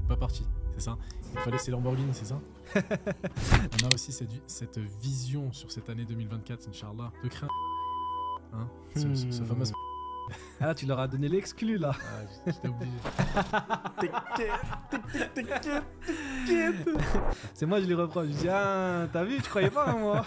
pas parti, c'est ça? Il fallait ces Lamborghini, c'est ça? On a aussi cette vision sur cette année 2024, Inch'Allah, de créer hein, ce fameux... Ah, tu leur as donné l'exclu là. Ah, j'étais obligé. C'est moi, je lui reproche. Je dis, ah, t'as vu, tu croyais pas en moi.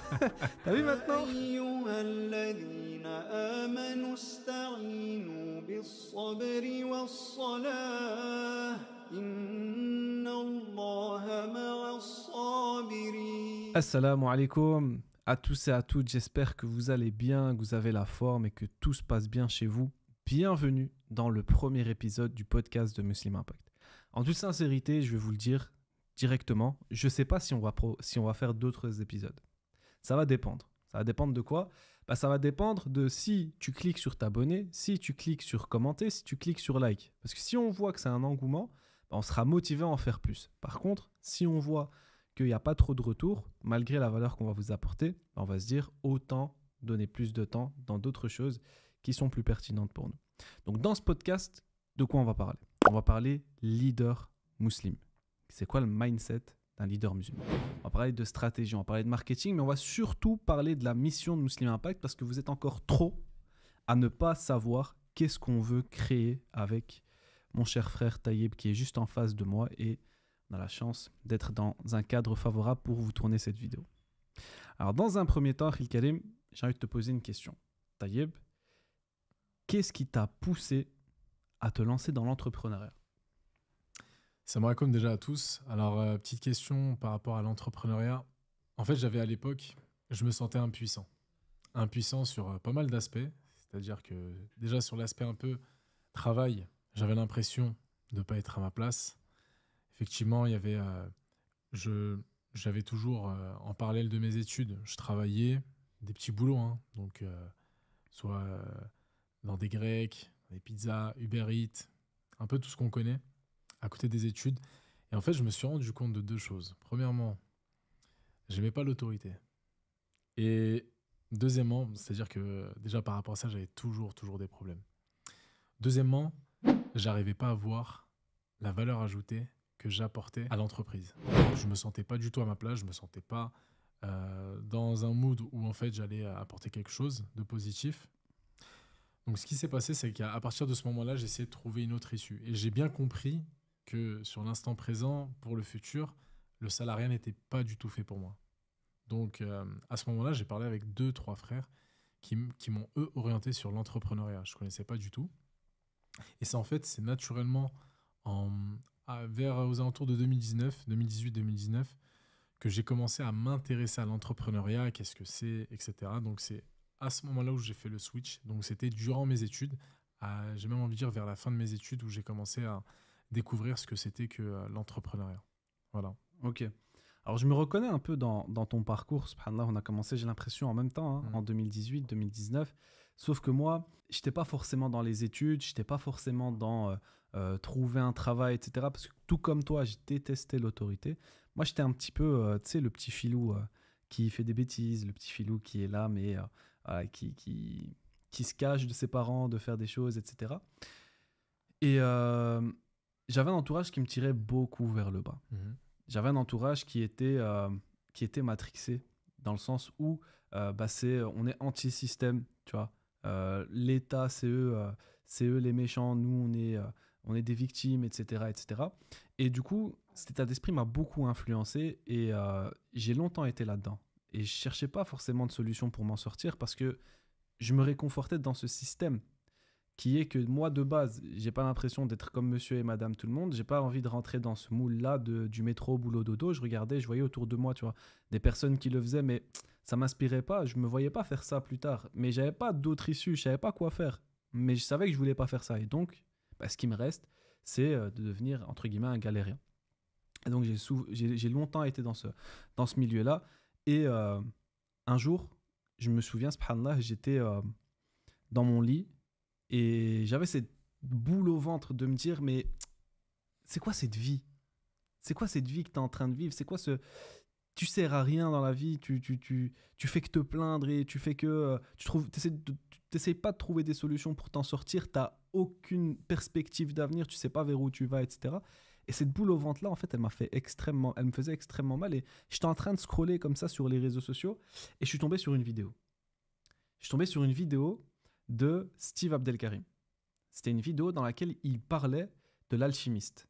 T'as vu maintenant? أيها الذين آمنوا استعينوا بالصبر والصلاة إن الله مع الصابرين. Assalamu alaikum à tous et à toutes. J'espère que vous allez bien, que vous avez la forme et que tout se passe bien chez vous. Bienvenue dans le premier épisode du podcast de Muslim Impact. En toute sincérité, je vais vous le dire directement. Je ne sais pas si on va faire d'autres épisodes. Ça va dépendre. Ça va dépendre de quoi? Ça va dépendre de si tu cliques sur t'abonner, si tu cliques sur commenter, si tu cliques sur like. Parce que si on voit que c'est un engouement, on sera motivé à en faire plus. Par contre, si on voit qu'il n'y a pas trop de retours, malgré la valeur qu'on va vous apporter, on va se dire autant donner plus de temps dans d'autres choses qui sont plus pertinentes pour nous. Donc dans ce podcast, de quoi on va parler? On va parler leader musulman. C'est quoi le mindset d'un leader musulman? On va parler de stratégie, on va parler de marketing, mais on va surtout parler de la mission de Muslim Impact parce que vous êtes encore trop à ne pas savoir qu'est-ce qu'on veut créer avec mon cher frère Taïeb qui est juste en face de moi et on a la chance d'être dans un cadre favorable pour vous tourner cette vidéo. Alors dans un premier temps, Khil Karim, j'ai envie de te poser une question. Taïeb, qu'est-ce qui t'a poussé à te lancer dans l'entrepreneuriat? Salam alaikum déjà à tous. Alors, petite question par rapport à l'entrepreneuriat. En fait, j'avais à l'époque, je me sentais impuissant. Impuissant sur pas mal d'aspects. C'est-à-dire que déjà sur l'aspect un peu travail, j'avais l'impression de ne pas être à ma place. Effectivement, il y avait, j'avais toujours, en parallèle de mes études, je travaillais des petits boulots. Hein, donc, soit dans des grecs, dans des pizzas, Uber Eats, un peu tout ce qu'on connaît à côté des études. Et en fait, je me suis rendu compte de deux choses. Premièrement, j'aimais pas l'autorité. Et deuxièmement, c'est-à-dire que déjà par rapport à ça, j'avais toujours des problèmes. Deuxièmement, j'arrivais pas à voir la valeur ajoutée que j'apportais à l'entreprise. Je me sentais pas du tout à ma place, je me sentais pas dans un mood où en fait j'allais apporter quelque chose de positif. Donc ce qui s'est passé, c'est qu'à partir de ce moment-là, j'ai essayé de trouver une autre issue. Et j'ai bien compris que sur l'instant présent, pour le futur, le salariat n'était pas du tout fait pour moi. Donc à ce moment-là, j'ai parlé avec 2-3 frères qui m'ont eux orienté sur l'entrepreneuriat. Je ne connaissais pas du tout. Et ça, en fait, c'est naturellement vers aux alentours de 2018-2019 que j'ai commencé à m'intéresser à l'entrepreneuriat, qu'est-ce que c'est, etc. Donc c'est à ce moment-là où j'ai fait le switch. Donc c'était durant mes études, j'ai même envie de dire vers la fin de mes études où j'ai commencé à découvrir ce que c'était que l'entrepreneuriat. Voilà. Ok. Alors je me reconnais un peu dans ton parcours. Subhanallah, on a commencé, j'ai l'impression, en même temps, en 2018-2019. Sauf que moi, je n'étais pas forcément dans les études, je n'étais pas forcément dans trouver un travail, etc. Parce que tout comme toi, je détestais l'autorité. Moi, j'étais un petit peu, tu sais, le petit filou qui fait des bêtises, le petit filou qui est là, mais qui se cache de ses parents, de faire des choses, etc. Et j'avais un entourage qui me tirait beaucoup vers le bas. J'avais un entourage qui était matrixé, dans le sens où on est anti-système, tu vois. L'État, c'est eux les méchants, nous, on est des victimes, etc., etc. Et du coup, cet état d'esprit m'a beaucoup influencé et j'ai longtemps été là-dedans. Et je ne cherchais pas forcément de solution pour m'en sortir parce que je me réconfortais dans ce système qui est que moi, de base, je n'ai pas l'impression d'être comme monsieur et madame tout le monde. Je n'ai pas envie de rentrer dans ce moule-là du métro, boulot, dodo. Je regardais, je voyais autour de moi, tu vois, des personnes qui le faisaient, mais ça ne m'inspirait pas. Je ne me voyais pas faire ça plus tard. Mais je n'avais pas d'autre issue, je ne savais pas quoi faire. Mais je savais que je ne voulais pas faire ça. Et donc, ce qui me reste, c'est de devenir, entre guillemets, un galérien. Et donc, j'ai longtemps été dans ce milieu-là. Et un jour, je me souviens, subhanallah, j'étais dans mon lit et j'avais cette boule au ventre de me dire, mais c'est quoi cette vie? C'est quoi cette vie que tu es en train de vivre? C'est quoi ce... Tu sers à rien dans la vie, tu fais que te plaindre et tu fais que... tu n'essayes pas de trouver des solutions pour t'en sortir, tu n'as aucune perspective d'avenir, tu ne sais pas vers où tu vas, etc. Et cette boule au ventre là, en fait, elle me faisait extrêmement mal. Et j'étais en train de scroller comme ça sur les réseaux sociaux et je suis tombé sur une vidéo. Je suis tombé sur une vidéo de Steve Abdelkarim. C'était une vidéo dans laquelle il parlait de l'alchimiste.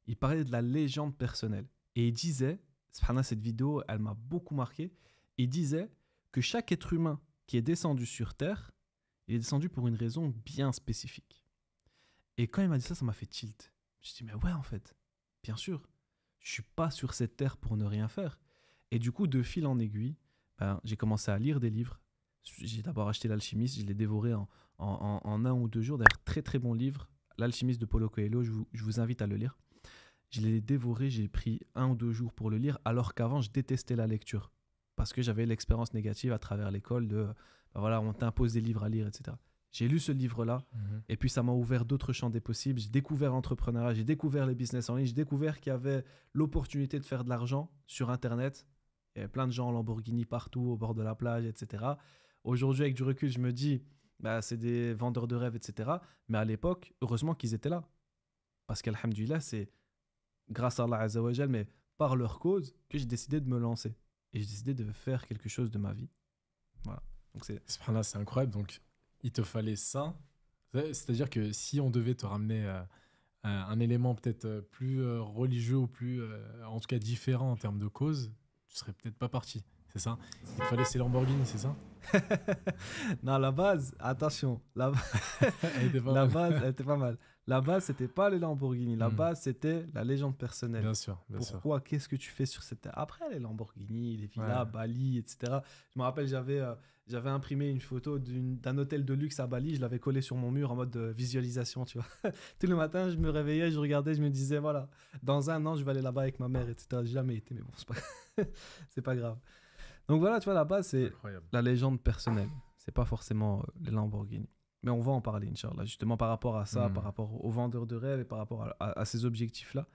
Il parlait de la légende personnelle. Et il disait, subhanallah, cette vidéo, elle m'a beaucoup marqué. Il disait que chaque être humain qui est descendu sur Terre, il est descendu pour une raison bien spécifique. Et quand il m'a dit ça, ça m'a fait tilt. Je me suis dit, mais ouais, en fait, bien sûr, je suis pas sur cette terre pour ne rien faire. Et du coup, de fil en aiguille, j'ai commencé à lire des livres. J'ai d'abord acheté L'Alchimiste, je l'ai dévoré en 1 ou 2 jours. D'ailleurs, très très bon livre, L'Alchimiste de Paulo Coelho, je vous invite à le lire. Je l'ai dévoré, j'ai pris 1 ou 2 jours pour le lire, alors qu'avant, je détestais la lecture. Parce que j'avais l'expérience négative à travers l'école de, voilà, on t'impose des livres à lire, etc. J'ai lu ce livre-là, et puis ça m'a ouvert d'autres champs des possibles. J'ai découvert l'entrepreneuriat, j'ai découvert les business en ligne, j'ai découvert qu'il y avait l'opportunité de faire de l'argent sur Internet. Il y avait plein de gens en Lamborghini partout, au bord de la plage, etc. Aujourd'hui, avec du recul, je me dis, c'est des vendeurs de rêves, etc. Mais à l'époque, heureusement qu'ils étaient là. Parce qu'alhamdoulilah, c'est grâce à Allah Azza wa Jal, mais par leur cause, que j'ai décidé de me lancer. Et j'ai décidé de faire quelque chose de ma vie. Voilà. Donc c'est incroyable. Donc, il te fallait ça. C'est-à-dire que si on devait te ramener un élément peut-être plus religieux ou plus, en tout cas différent en termes de cause, tu serais peut-être pas parti. C'est ça? Il te fallait ces Lamborghini, c'est ça? Non, la base, attention, Elle était pas la mal. base, elle était pas mal. La base, c'était pas les Lamborghini. La base, c'était la légende personnelle. Bien sûr, bien sûr. Pourquoi? Qu'est-ce que tu fais sur cette terre? Après, les Lamborghini, les villas, Bali, etc. Je me rappelle, j'avais imprimé une photo d'un hôtel de luxe à Bali. Je l'avais collé sur mon mur en mode visualisation, tu vois. Tous les matins, je me réveillais, je regardais, je me disais, voilà, dans 1 an, je vais aller là-bas avec ma mère, etc. J'ai jamais été, mais bon, c'est pas grave. Donc voilà, tu vois, la base, c'est incroyable. la légende personnelle. C'est pas forcément les Lamborghini. Mais on va en parler, Inch'Allah, justement par rapport à ça, par rapport aux vendeurs de rêves et par rapport à ces objectifs-là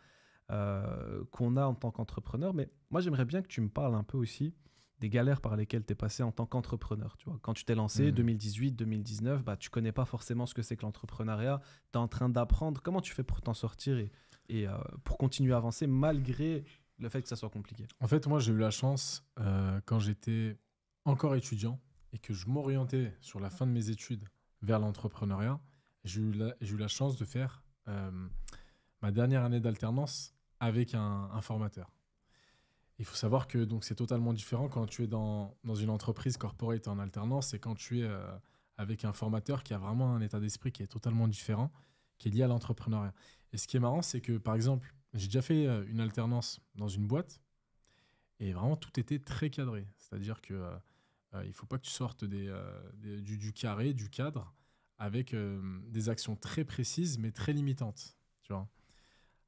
qu'on a en tant qu'entrepreneur. Mais moi, j'aimerais bien que tu me parles un peu aussi des galères par lesquelles tu es passé en tant qu'entrepreneur. Tu vois, quand tu t'es lancé, 2018, 2019, tu connais pas forcément ce que c'est que l'entrepreneuriat. Tu es en train d'apprendre. Comment tu fais pour t'en sortir et pour continuer à avancer malgré le fait que ça soit compliqué? En fait, moi, j'ai eu la chance, quand j'étais encore étudiant et que je m'orientais sur la fin de mes études vers l'entrepreneuriat, j'ai eu la chance de faire ma dernière année d'alternance avec un formateur. Il faut savoir que donc, c'est totalement différent quand tu es dans une entreprise corporate en alternance et quand tu es avec un formateur qui a vraiment un état d'esprit qui est totalement différent, qui est lié à l'entrepreneuriat. Et ce qui est marrant, c'est que, par exemple, j'ai déjà fait une alternance dans une boîte et vraiment tout était très cadré. C'est-à-dire que il ne faut pas que tu sortes du carré, du cadre, avec des actions très précises mais très limitantes. Tu vois.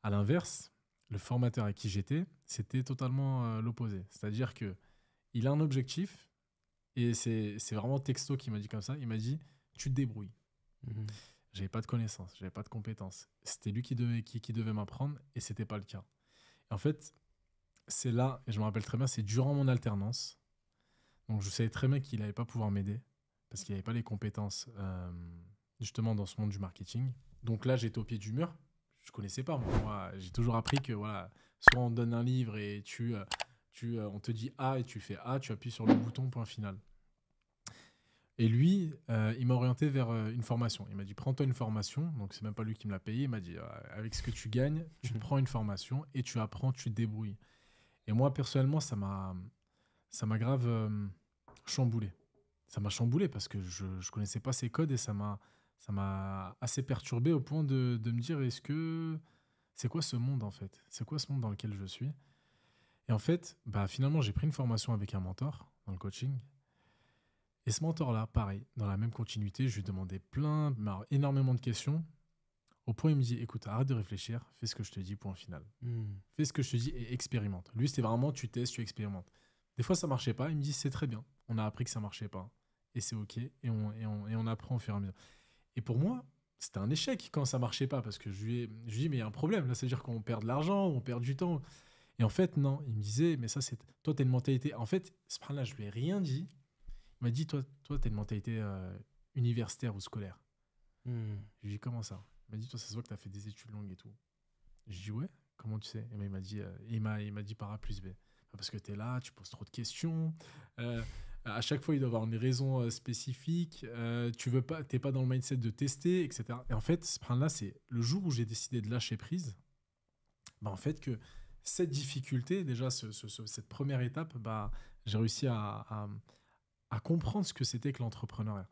À l'inverse, le formateur avec qui j'étais, c'était totalement l'opposé. C'est-à-dire qu'il a un objectif et c'est vraiment texto qui m'a dit comme ça. Il m'a dit, tu te débrouilles. J'avais pas de connaissances, j'avais pas de compétences. C'était lui qui devait m'apprendre et c'était pas le cas. Et en fait, c'est là, et je me rappelle très bien, c'est durant mon alternance. Donc je savais très bien qu'il n'allait pas pouvoir m'aider parce qu'il n'avait pas les compétences justement dans ce monde du marketing. Donc là, j'étais au pied du mur. Je connaissais pas. Moi, j'ai toujours appris que voilà, soit on te donne un livre et on te dit A et tu fais A, tu appuies sur le bouton, point final. Et lui, il m'a orienté vers une formation. Il m'a dit, prends-toi une formation. Donc, c'est même pas lui qui me l'a payé. Il m'a dit, avec ce que tu gagnes, tu te prends une formation et tu apprends, tu te débrouilles. Et moi, personnellement, ça m'a grave chamboulé. Ça m'a chamboulé parce que je connaissais pas ces codes et ça m'a assez perturbé au point de me dire, c'est quoi ce monde en fait? C'est quoi ce monde dans lequel je suis? Et en fait, finalement, j'ai pris une formation avec un mentor dans le coaching. Et ce mentor-là, pareil, dans la même continuité, je lui demandais énormément de questions. Au point, il me dit, écoute, arrête de réfléchir, fais ce que je te dis, point final. Fais ce que je te dis et expérimente. Lui, c'était vraiment, tu testes, tu expérimentes. Des fois, ça marchait pas. Il me dit, c'est très bien. On a appris que ça marchait pas. Et c'est OK. Et on apprend au fur et à mesure. Et pour moi, c'était un échec quand ça marchait pas. Parce que je lui ai dit, mais il y a un problème. Là, c'est-à-dire qu'on perd de l'argent, on perd du temps. Et en fait, non. Il me disait, mais ça, toi, t'as une mentalité. En fait, là, je lui ai rien dit. Il m'a dit, toi, t'as une mentalité universitaire ou scolaire. Je lui ai dit, comment ça? Il m'a dit, toi, ça se voit que t'as fait des études longues et tout. Je lui ai dit, ouais. comment tu sais? Et ben, il m'a dit par A plus B. Parce que tu es là, tu poses trop de questions. À chaque fois, il doit avoir une raison spécifique. T'es pas dans le mindset de tester, etc. Et en fait, là, c'est le jour où j'ai décidé de lâcher prise. Bah, en fait, que cette difficulté, déjà, cette première étape, bah, j'ai réussi à comprendre ce que c'était que l'entrepreneuriat.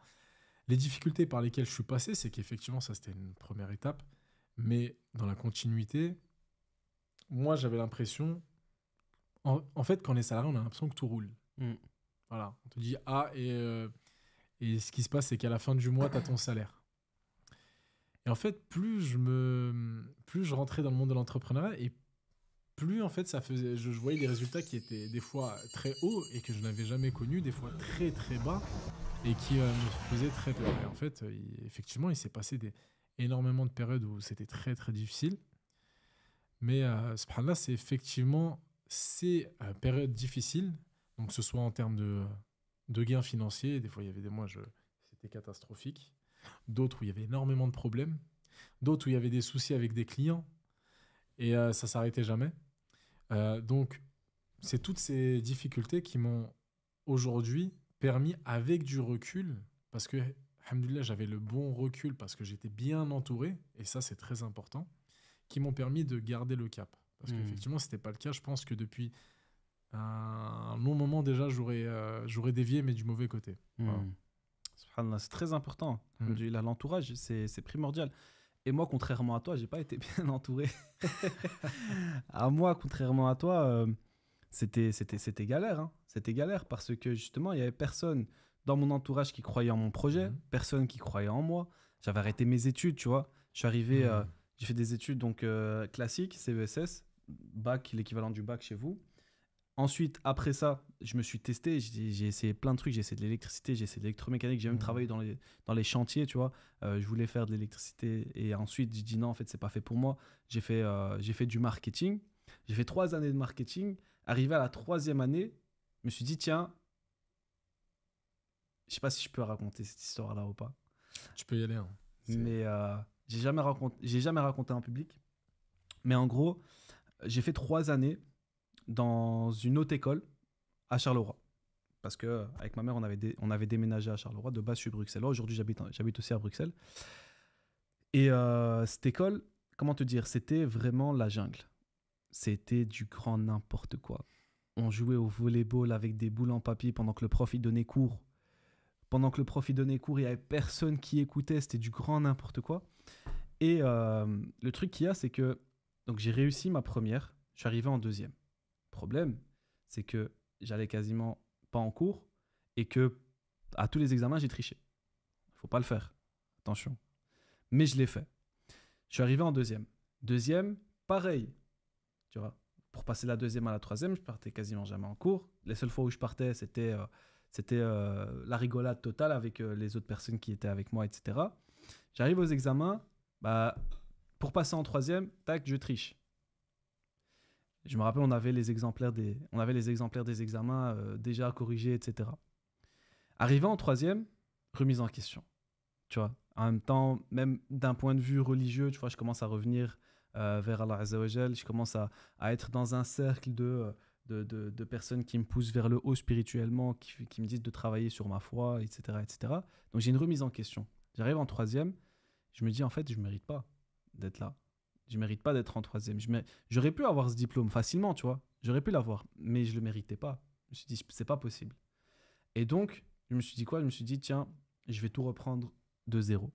Les difficultés par lesquelles je suis passé, c'est qu'effectivement, ça, c'était une première étape. Mais dans la continuité, moi, j'avais l'impression... En fait, quand on est salarié, on a l'impression que tout roule. Voilà. On te dit « et ce qui se passe, c'est qu'à la fin du mois, tu as ton salaire. » Et en fait, plus je rentrais dans le monde de l'entrepreneuriat, et plus, en fait, je voyais des résultats qui étaient des fois très hauts et que je n'avais jamais connus, des fois très, très bas, et qui me faisaient très peur. Et en fait, effectivement, il s'est passé énormément de périodes où c'était très, très difficile. Mais subhanallah, c'est effectivement ces périodes difficiles, donc que ce soit en termes de gains financiers, des fois il y avait des mois, c'était catastrophique, d'autres où il y avait énormément de problèmes, d'autres où il y avait des soucis avec des clients, et ça s'arrêtait jamais. Donc, c'est toutes ces difficultés qui m'ont aujourd'hui permis, avec du recul, parce que, alhamdoulilah, j'avais le bon recul, parce que j'étais bien entouré, et ça c'est très important, qui m'ont permis de garder le cap. Parce qu'effectivement, si ce n'était pas le cas, je pense que depuis un long moment déjà, j'aurais dévié, mais du mauvais côté. Voilà. Subhanallah, c'est très important. L'entourage, c'est primordial. Et moi, contrairement à toi, j'ai pas été bien entouré. Moi, contrairement à toi, c'était galère. Hein. C'était galère parce que justement, il y avait personne dans mon entourage qui croyait en mon projet, personne qui croyait en moi. J'avais arrêté mes études, tu vois. Je suis arrivé, j'ai fait des études donc classiques, CESS, bac, l'équivalent du bac chez vous. Ensuite, après ça, je me suis testé, j'ai essayé plein de trucs, j'ai essayé de l'électricité, j'ai essayé de l'électromécanique, j'ai même travaillé dans les chantiers, tu vois. Je voulais faire de l'électricité et ensuite, j'ai dit non, en fait, c'est pas fait pour moi. J'ai fait du marketing, j'ai fait 3 années de marketing. Arrivé à la 3e année, je me suis dit, tiens, je sais pas si je peux raconter cette histoire-là ou pas. Tu peux y aller. Hein. Mais j'ai jamais raconté en public. Mais en gros, j'ai fait 3 années dans une autre école à Charleroi. Parce qu'avec ma mère, on avait déménagé à Charleroi. De base, je suis bruxellois. Aujourd'hui, j'habite aussi à Bruxelles. Et cette école, comment te dire, c'était vraiment la jungle. C'était du grand n'importe quoi. On jouait au volleyball avec des boules en papier pendant que le prof il donnait cours. Pendant que le prof il donnait cours, il n'y avait personne qui écoutait. C'était du grand n'importe quoi. Et le truc qu'il y a, c'est que donc, j'ai réussi ma première. Je suis arrivé en 2e. Problème, c'est que j'allais quasiment pas en cours et que à tous les examens, j'ai triché. Faut pas le faire. Attention. Mais je l'ai fait. Je suis arrivé en 2e. 2e, pareil. Tu vois, pour passer la 2e à la 3e, je partais quasiment jamais en cours. Les seules fois où je partais, c'était la rigolade totale avec les autres personnes qui étaient avec moi, etc. J'arrive aux examens. Pour passer en 3e, tac, je triche. Je me rappelle, on avait les exemplaires des examens déjà corrigés, etc. Arrivé en 3e, remise en question. Tu vois, en même temps, même d'un point de vue religieux, tu vois, je commence à revenir vers Allah Azza wa Jal. Je commence à être dans un cercle de personnes qui me poussent vers le haut spirituellement, qui me disent de travailler sur ma foi, etc., etc. Donc j'ai une remise en question. J'arrive en 3e, je me dis en fait, je ne mérite pas d'être là. Je ne mérite pas d'être en 3e. J'aurais pu avoir ce diplôme facilement, tu vois. J'aurais pu l'avoir, mais je ne le méritais pas. Je me suis dit, c'est pas possible. Et donc, je me suis dit quoi ? Je me suis dit, tiens, je vais tout reprendre de zéro.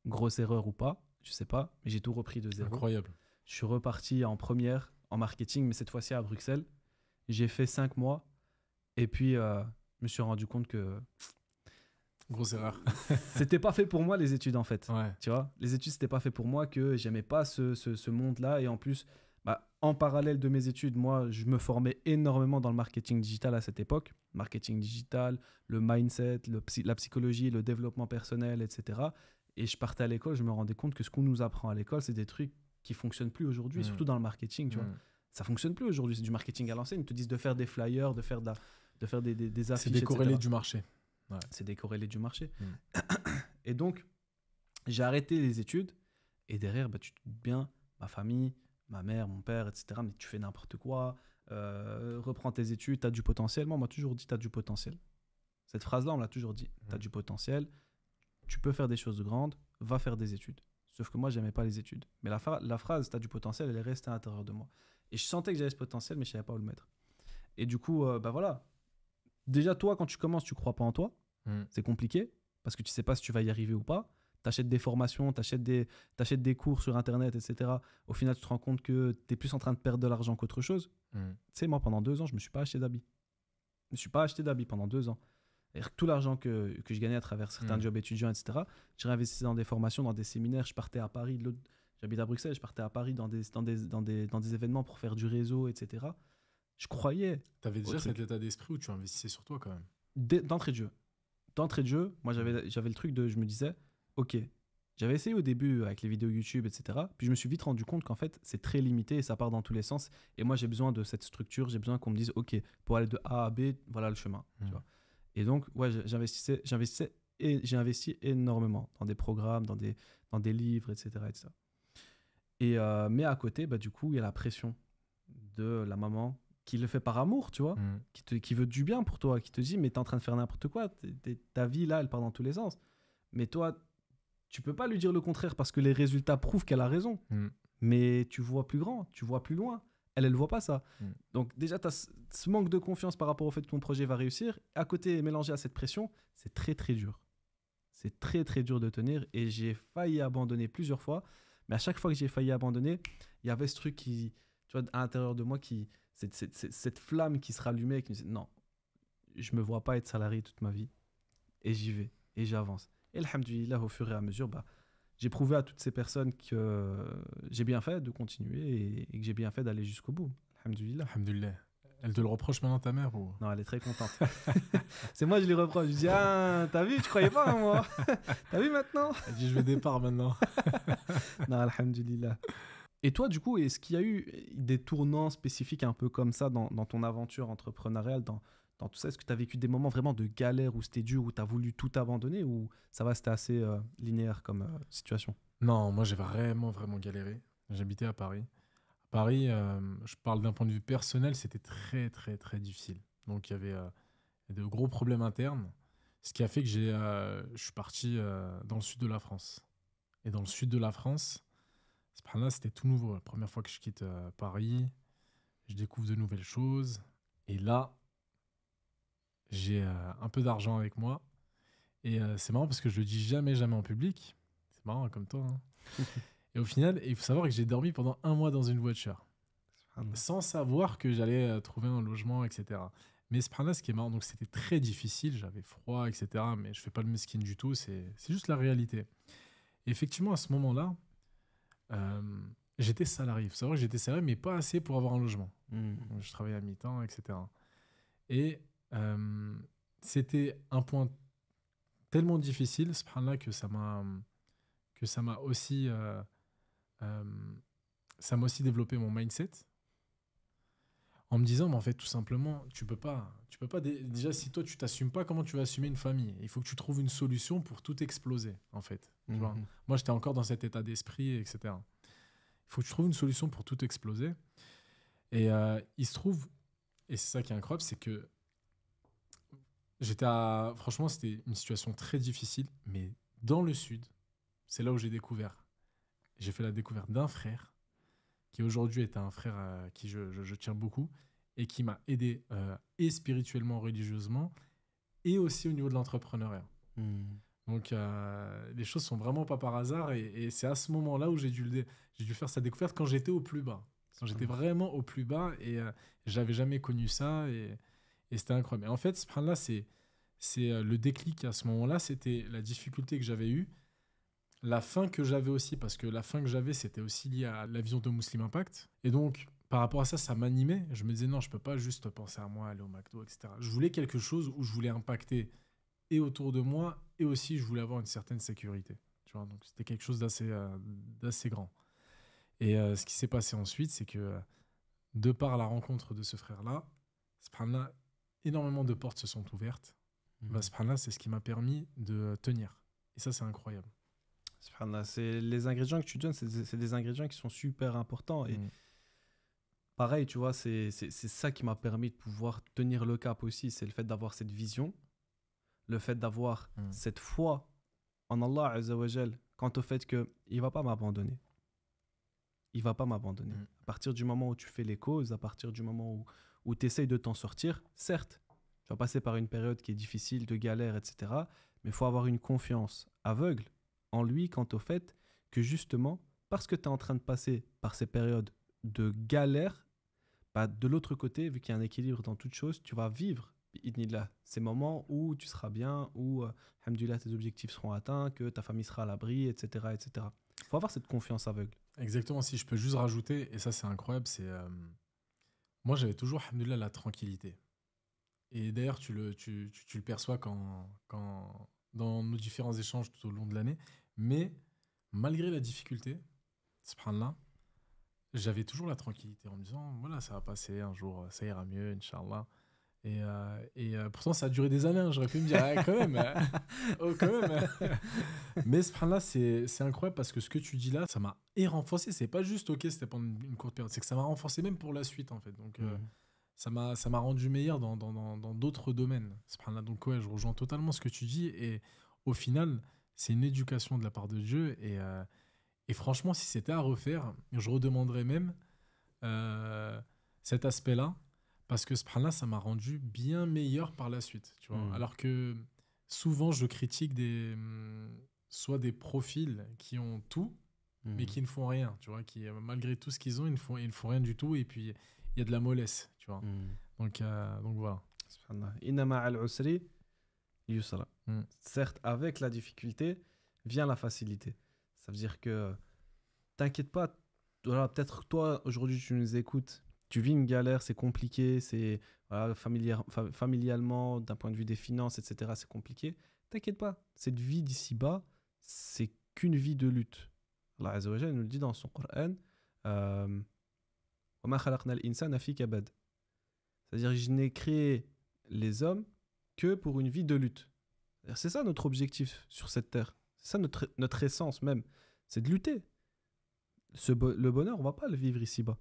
Grosse erreur ou pas, je sais pas, mais j'ai tout repris de zéro. Incroyable. Je suis reparti en première, en marketing, mais cette fois-ci à Bruxelles. J'ai fait 5 mois, et puis je me suis rendu compte que... Grosse erreur. C'était pas fait pour moi les études en fait. Ouais. Tu vois, les études c'était pas fait pour moi, que j'aimais pas ce monde-là, et en plus, en parallèle de mes études, moi je me formais énormément dans le marketing digital à cette époque. Marketing digital, le mindset, la psychologie, le développement personnel, etc. Et je partais à l'école, je me rendais compte que ce qu'on nous apprend à l'école, c'est des trucs qui fonctionnent plus aujourd'hui, surtout dans le marketing, tu vois. Ça fonctionne plus aujourd'hui, c'est du marketing à l'ancienne. Ils te disent de faire des flyers, de faire des affiches, c'est décorrélé etc. du marché. Ouais. C'est décorrélé du marché. Et donc, j'ai arrêté les études. Et derrière, tu te doutes bien, ma famille, ma mère, mon père, etc. Mais tu fais n'importe quoi, reprends tes études, tu as du potentiel. Moi, on m'a toujours dit, tu as du potentiel. Cette phrase-là, on l'a toujours dit. Tu as du potentiel, tu peux faire des choses grandes, va faire des études. Sauf que moi, j'aimais pas les études. Mais la phrase, tu as du potentiel, elle est restée à l'intérieur de moi. Et je sentais que j'avais ce potentiel, mais je savais pas où le mettre. Et du coup, bah voilà. Déjà, toi, quand tu commences, tu crois pas en toi. C'est compliqué, parce que tu sais pas si tu vas y arriver ou pas. Tu achètes des formations, tu achètes des cours sur Internet, etc. Au final, tu te rends compte que tu es plus en train de perdre de l'argent qu'autre chose. Tu sais, moi, pendant 2 ans, je me suis pas acheté d'habits. Je me suis pas acheté d'habits pendant 2 ans. Et tout l'argent que je gagnais à travers certains jobs étudiants, etc., je réinvestissais dans des formations, dans des séminaires. Je partais à Paris, j'habite à Bruxelles, je partais à Paris dans des événements pour faire du réseau, etc. Je croyais. Tu avais déjà cet état d'esprit où tu investissais sur toi quand même. D'entrée de jeu. D'entrée de jeu, moi j'avais le truc de, je me disais, ok, j'avais essayé au début avec les vidéos YouTube, etc. Puis je me suis vite rendu compte qu'en fait, c'est très limité et ça part dans tous les sens. Et moi, j'ai besoin de cette structure, j'ai besoin qu'on me dise, ok, pour aller de A à B, voilà le chemin. Tu vois. Et donc, ouais, j'investissais et j'ai investi énormément dans des programmes, dans des livres, etc. etc. Mais à côté, bah, du coup, il y a la pression de la maman qui le fait par amour, tu vois, qui veut du bien pour toi, qui te dit, mais t'es en train de faire n'importe quoi, ta vie, là, elle part dans tous les sens. Mais toi, tu peux pas lui dire le contraire parce que les résultats prouvent qu'elle a raison. Mais tu vois plus grand, tu vois plus loin. Elle voit pas ça. Donc déjà, tu as ce manque de confiance par rapport au fait que ton projet va réussir. À côté, mélangé à cette pression, c'est très, très dur. C'est très, très dur de tenir. Et j'ai failli abandonner plusieurs fois. Mais à chaque fois que j'ai failli abandonner, il y avait ce truc qui, tu vois, à l'intérieur de moi, cette flamme qui se rallumait et qui me disait, non, je me vois pas être salarié toute ma vie. Et j'y vais. Et j'avance. Et alhamdoulilah, au fur et à mesure, bah, j'ai prouvé à toutes ces personnes que j'ai bien fait de continuer et que j'ai bien fait d'aller jusqu'au bout. Alhamdoulilah. Alhamdoulilah. Elle te le reproche maintenant, ta mère ou... Non, elle est très contente. C'est moi, je lui reproche. Je dis, ah, t'as vu, tu croyais pas en moi. T'as vu maintenant. Elle dit, je vais départ maintenant. Non, alhamdoulilah. Et toi, du coup, est-ce qu'il y a eu des tournants spécifiques un peu comme ça dans ton aventure entrepreneuriale, dans tout ça? Est-ce que tu as vécu des moments vraiment de galère où c'était dur, où tu as voulu tout abandonner, ou ça va, c'était assez linéaire comme situation? Non, moi j'ai vraiment, vraiment galéré. J'habitais à Paris. À Paris, je parle d'un point de vue personnel, c'était très, très, très difficile. Donc il y avait de gros problèmes internes, ce qui a fait que je suis parti dans le sud de la France. Et dans le sud de la France, là, c'était tout nouveau. La première fois que je quitte Paris, je découvre de nouvelles choses. Et là, j'ai un peu d'argent avec moi. Et c'est marrant parce que je le dis jamais, jamais en public. C'est marrant comme toi. Hein. Et au final, il faut savoir que j'ai dormi pendant 1 mois dans une voiture. Sans savoir que j'allais trouver un logement, etc. Mais subhanallah, ce qui est marrant, donc c'était très difficile. J'avais froid, etc. Mais je fais pas le mesquine du tout. C'est juste la réalité. Et effectivement, à ce moment-là, j'étais salarié. Il faut savoir que j'étais salarié, mais pas assez pour avoir un logement. Donc, je travaillais à mi-temps, etc. Et c'était un point tellement difficile, subhanallah, que ça m'a aussi développé mon mindset en me disant, mais en fait, tout simplement, tu peux pas déjà, si toi tu t'assumes pas, comment tu vas assumer une famille? Il faut que tu trouves une solution pour tout exploser, en fait. Tu vois, moi, j'étais encore dans cet état d'esprit, etc. Il faut que tu trouves une solution pour tout exploser. Et il se trouve, et c'est ça qui est incroyable, c'est que franchement, c'était une situation très difficile, mais dans le sud, c'est là où j'ai fait la découverte d'un frère qui aujourd'hui est un frère à qui je tiens beaucoup et qui m'a aidé et spirituellement, religieusement, et aussi au niveau de l'entrepreneuriat. Donc, les choses sont vraiment pas par hasard, et c'est à ce moment-là où j'ai dû faire sa découverte quand j'étais au plus bas. Quand j'étais vraiment au plus bas, et j'avais jamais connu ça, et c'était incroyable. Et en fait, subhanallah, c'est le déclic à ce moment-là, c'était la difficulté que j'avais eue, la faim que j'avais aussi, parce que la faim que j'avais, c'était aussi lié à la vision de Muslim Impact. Et donc, par rapport à ça, ça m'animait. Je me disais, non, je peux pas juste penser à moi, aller au McDo, etc. Je voulais quelque chose où je voulais impacter et autour de moi, et aussi je voulais avoir une certaine sécurité. Tu vois, donc c'était quelque chose d'assez grand. Et ce qui s'est passé ensuite, c'est que de par la rencontre de ce frère-là, subhanallah, énormément de portes se sont ouvertes. Subhanallah, c'est ce qui m'a permis de tenir. Et ça, c'est incroyable. Subhanallah, c'est les ingrédients que tu donnes, c'est des ingrédients qui sont super importants. Et pareil, tu vois, c'est ça qui m'a permis de pouvoir tenir le cap aussi. C'est le fait d'avoir cette vision, le fait d'avoir cette foi en Allah Azza wa Jal, quant au fait qu'il ne va pas m'abandonner. Il ne va pas m'abandonner. À partir du moment où tu fais les causes, à partir du moment où tu essayes de t'en sortir, certes, tu vas passer par une période qui est difficile, de galère, etc. Mais il faut avoir une confiance aveugle en lui quant au fait que justement, parce que tu es en train de passer par ces périodes de galère, bah, de l'autre côté, vu qu'il y a un équilibre dans toute chose, tu vas vivre ces moments où tu seras bien, où alhamdoulilah, tes objectifs seront atteints, que ta famille sera à l'abri, etc. etc. Il faut avoir cette confiance aveugle. Exactement, si je peux juste rajouter, et ça c'est incroyable, c'est moi j'avais toujours alhamdoulilah, la tranquillité. Et d'ailleurs tu le perçois quand dans nos différents échanges tout au long de l'année, mais malgré la difficulté, subhanallah, j'avais toujours la tranquillité en me disant voilà, ça va passer un jour, ça ira mieux, Inch'Allah. Et pourtant, ça a duré des années. Hein. J'aurais pu me dire, ah, quand même. Oh, quand même. Mais subhanallah, c'est incroyable parce que ce que tu dis là, ça m'a renforcé. C'est pas juste, ok, c'était pendant une courte période. C'est que ça m'a renforcé même pour la suite, en fait. Donc, ça m'a rendu meilleur dans d'autres domaines. Subhanallah. Donc, ouais, je rejoins totalement ce que tu dis. Et au final, c'est une éducation de la part de Dieu. Et franchement, si c'était à refaire, je redemanderais même cet aspect-là. Parce que subhanallah, ça m'a rendu bien meilleur par la suite. Tu vois. Alors que souvent, je critique soit des profils qui ont tout, mais qui ne font rien. Tu vois, qui, malgré tout ce qu'ils ont, ils ne font rien du tout. Et puis, il y a de la mollesse. Tu vois. Donc voilà. Subhanallah. Inna ma'al usri yusra. Certes, avec la difficulté vient la facilité. Ça veut dire que t'inquiète pas. Voilà, peut-être toi, aujourd'hui, tu nous écoutes. Tu vis une galère, c'est compliqué, c'est voilà, familialement, d'un point de vue des finances, etc., c'est compliqué. T'inquiète pas, cette vie d'ici-bas, c'est qu'une vie de lutte. Allah Azza wa Jalla nous le dit dans son Coran. وَمَا خَلَقْنَا الْإِنسَانَ فِي كَبَدٍ. C'est-à-dire, je n'ai créé les hommes que pour une vie de lutte. C'est ça notre objectif sur cette terre. C'est ça notre essence même. C'est de lutter. Le bonheur, on ne va pas le vivre ici-bas.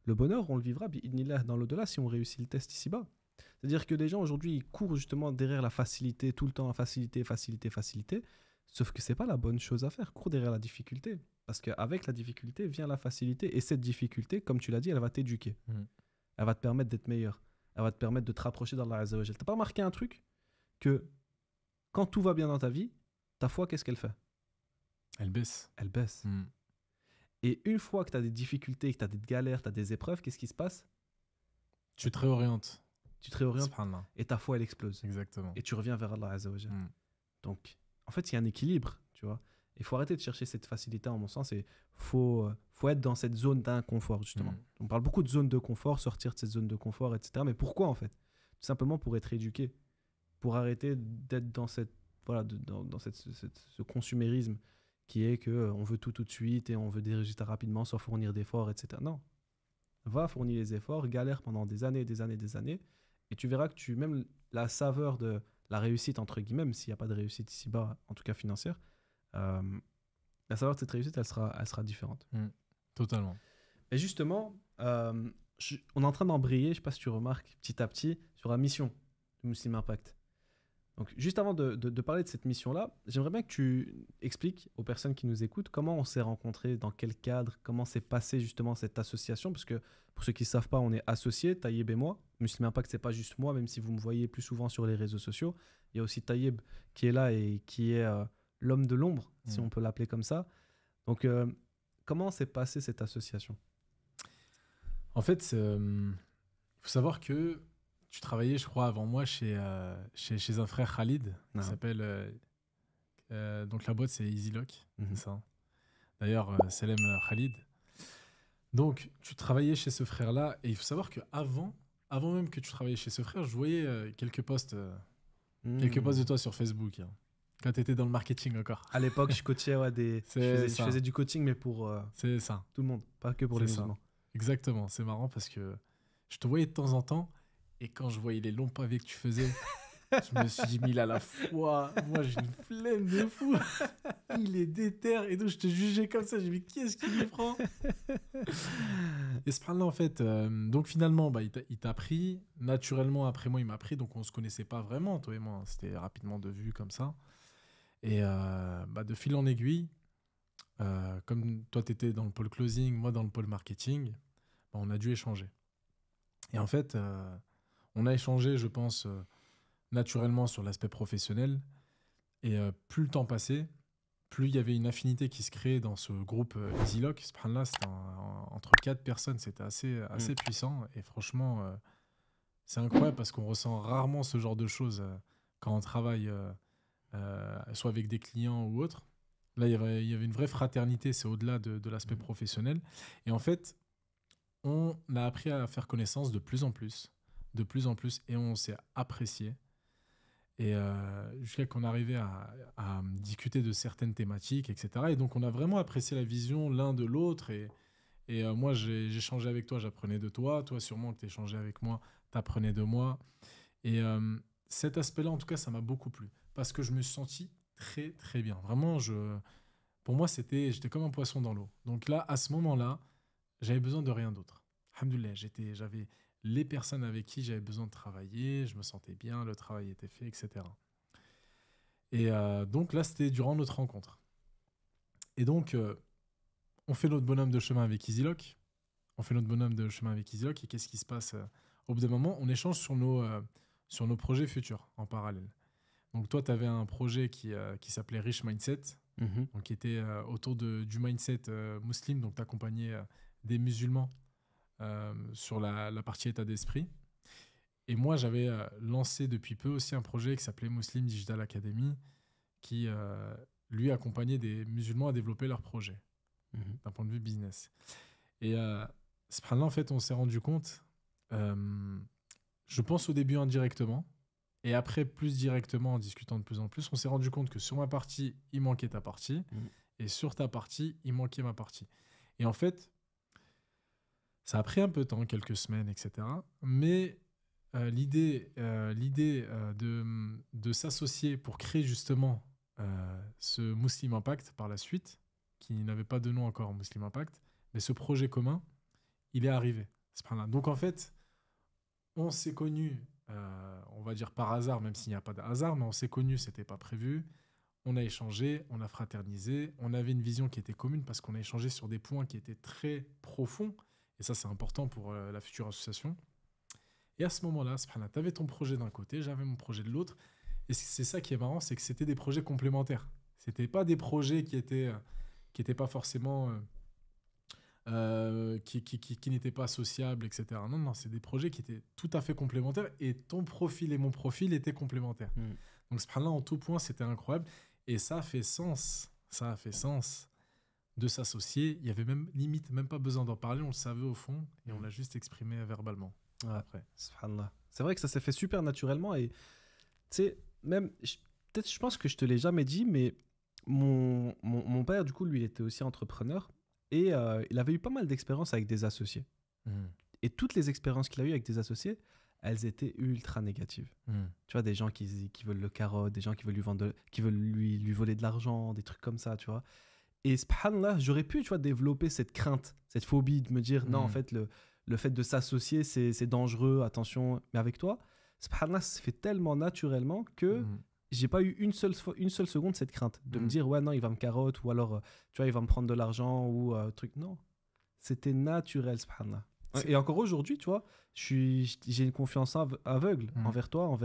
Le bonheur, on le vivra dans l'au-delà si on réussit le test ici-bas. C'est-à-dire que les gens aujourd'hui, ils courent justement derrière la facilité, tout le temps la facilité. Sauf que ce n'est pas la bonne chose à faire. Cours derrière la difficulté. Parce qu'avec la difficulté vient la facilité. Et cette difficulté, comme tu l'as dit, elle va t'éduquer. Elle va te permettre d'être meilleur. Elle va te permettre de te rapprocher d'Allah Azza wa Jal. Tu n'as pas remarqué un truc? Que quand tout va bien dans ta vie, ta foi, qu'est-ce qu'elle fait? Elle baisse. Elle baisse. Et une fois que tu as des difficultés, que tu as des galères, tu as des épreuves, qu'est-ce qui se passe? Tu te réorientes. Et ta foi, elle explose. Exactement. Et tu reviens vers Allah Azza wa Jal. Donc, en fait, il y a un équilibre, tu vois. Il faut arrêter de chercher cette facilité, en mon sens. Il faut être dans cette zone d'inconfort, justement. On parle beaucoup de zone de confort, sortir de cette zone de confort, etc. Mais pourquoi, en fait? Tout simplement pour être éduqué. Pour arrêter d'être dans ce consumérisme qui est qu'on veut tout de suite et on veut des résultats rapidement sans fournir d'efforts, etc. Non. Va fournir les efforts, galère pendant des années, et tu verras que même la saveur de la réussite, entre guillemets, même s'il n'y a pas de réussite ici-bas, en tout cas financière, la saveur de cette réussite, elle sera différente. Totalement. Et justement, on est en train d'embrayer, je ne sais pas si tu remarques, petit à petit, sur la mission de Muslim Impact. Donc, juste avant de parler de cette mission-là, j'aimerais bien que tu expliques aux personnes qui nous écoutent comment on s'est rencontrés, dans quel cadre, comment s'est passée justement cette association. Parce que pour ceux qui ne savent pas, on est associés, Taïeb et moi. Muslim Impact, ce n'est pas juste moi, même si vous me voyez plus souvent sur les réseaux sociaux. Il y a aussi Taïeb qui est là et qui est l'homme de l'ombre, si on peut l'appeler comme ça. Donc, comment s'est passée cette association? En fait, il faut savoir que tu travaillais, je crois, avant moi chez un frère Khalid, qui s'appelle... donc la boîte, c'est EasyLock, c'est ça. D'ailleurs, Salem Khalid. Donc, tu travaillais chez ce frère-là, et il faut savoir qu'avant même que tu travaillais chez ce frère, je voyais quelques posts de toi sur Facebook, hein, quand tu étais dans le marketing encore. À l'époque, je coachais je faisais du coaching, mais pour c'est ça. Tout le monde, pas que pour les musulmans. Exactement, c'est marrant parce que je te voyais de temps en temps, et quand je voyais les longs pavés que tu faisais, Je me suis dit, mais il a la foi. Moi, j'ai une flemme de fou. Il est déter. Et donc, je te jugeais comme ça. J'ai dit, mais qui est-ce qui lui prend? Et ce là en fait, donc finalement, bah, il t'a pris. Naturellement, après moi, il m'a pris. Donc, on ne se connaissait pas vraiment, toi et moi. C'était rapidement de vue comme ça. Et bah, de fil en aiguille, comme toi, tu étais dans le pôle closing, moi dans le pôle marketing, bah, on a dû échanger. Et en fait, on a échangé, je pense, naturellement sur l'aspect professionnel. Et plus le temps passait, plus il y avait une affinité qui se créait dans ce groupe EasyLock. Ce plan-là, c'était entre 4 personnes, c'était assez puissant. Et franchement, c'est incroyable parce qu'on ressent rarement ce genre de choses quand on travaille soit avec des clients ou autres. Là, il y avait une vraie fraternité, c'est au-delà de l'aspect professionnel. Et en fait, on a appris à faire connaissance de plus en plus, et on s'est apprécié. Et jusqu'à qu'on arrivait à discuter de certaines thématiques, etc. Et donc, on a vraiment apprécié la vision l'un de l'autre. Et moi, j'échangeais avec toi, j'apprenais de toi. Toi, sûrement que tu échangeais avec moi, tu apprenais de moi. Et cet aspect-là, en tout cas, ça m'a beaucoup plu. Parce que je me suis senti très, très bien. Vraiment, pour moi, j'étais comme un poisson dans l'eau. Donc là, à ce moment-là, j'avais besoin de rien d'autre. Alhamdoulilah, j'avais les personnes avec qui j'avais besoin de travailler, je me sentais bien, le travail était fait, etc. Et donc là, c'était durant notre rencontre. Et donc, on fait notre bonhomme de chemin avec EasyLock. Et qu'est-ce qui se passe au bout d'un moment, on échange sur nos projets futurs en parallèle. Donc toi, tu avais un projet qui s'appelait Rich Mindset, donc qui était autour du mindset musulman. Donc tu accompagnais des musulmans sur la partie état d'esprit. Et moi, j'avais lancé depuis peu aussi un projet qui s'appelait Muslim Digital Academy, qui lui accompagnait des musulmans à développer leurs projets d'un point de vue business. Et subhanallah, en fait, on s'est rendu compte, je pense au début indirectement, et après plus directement en discutant de plus en plus, on s'est rendu compte que sur ma partie, il manquait ta partie, et sur ta partie, il manquait ma partie. Et en fait, ça a pris un peu de temps, quelques semaines, etc. Mais l'idée de s'associer pour créer justement ce Muslim Impact par la suite, qui n'avait pas de nom encore, Muslim Impact, mais ce projet commun, il est arrivé. Donc en fait, on s'est connus, on va dire par hasard, même s'il n'y a pas de hasard, mais on s'est connus, c'était pas prévu. On a échangé, on a fraternisé, on avait une vision qui était commune parce qu'on a échangé sur des points qui étaient très profonds. Et ça, c'est important pour la future association. Et à ce moment-là, tu avais ton projet d'un côté, j'avais mon projet de l'autre. Et c'est ça qui est marrant, c'est que c'était des projets complémentaires. C'était pas des projets qui étaient pas forcément... qui n'étaient pas associables, etc. Non, c'est des projets qui étaient tout à fait complémentaires et ton profil et mon profil étaient complémentaires. Donc, subhanallah, en tout point, c'était incroyable. Et ça a fait sens. De s'associer. Il y avait même pas besoin d'en parler, on le savait au fond et on l'a juste exprimé verbalement. Après. Subhanallah. C'est vrai que ça s'est fait super naturellement et tu sais, même, peut-être je pense que je te l'ai jamais dit, mais mon père, du coup, lui, il était aussi entrepreneur et il avait eu pas mal d'expériences avec des associés. Et toutes les expériences qu'il a eues avec des associés, elles étaient ultra négatives. Tu vois, des gens qui veulent le carotte, des gens qui veulent qui veulent lui voler de l'argent, des trucs comme ça, tu vois. Et subhanallah, j'aurais pu, tu vois, développer cette crainte, cette phobie de me dire, non, en fait, le fait de s'associer, c'est dangereux, attention. Mais avec toi, subhanallah, ça se fait tellement naturellement que j'ai pas eu une seule seconde cette crainte de me dire, ouais, non, il va me carotte, ou alors, tu vois, il va me prendre de l'argent, ou truc. Non, c'était naturel, subhanallah. Et encore aujourd'hui, tu vois, j'ai une confiance aveugle envers toi,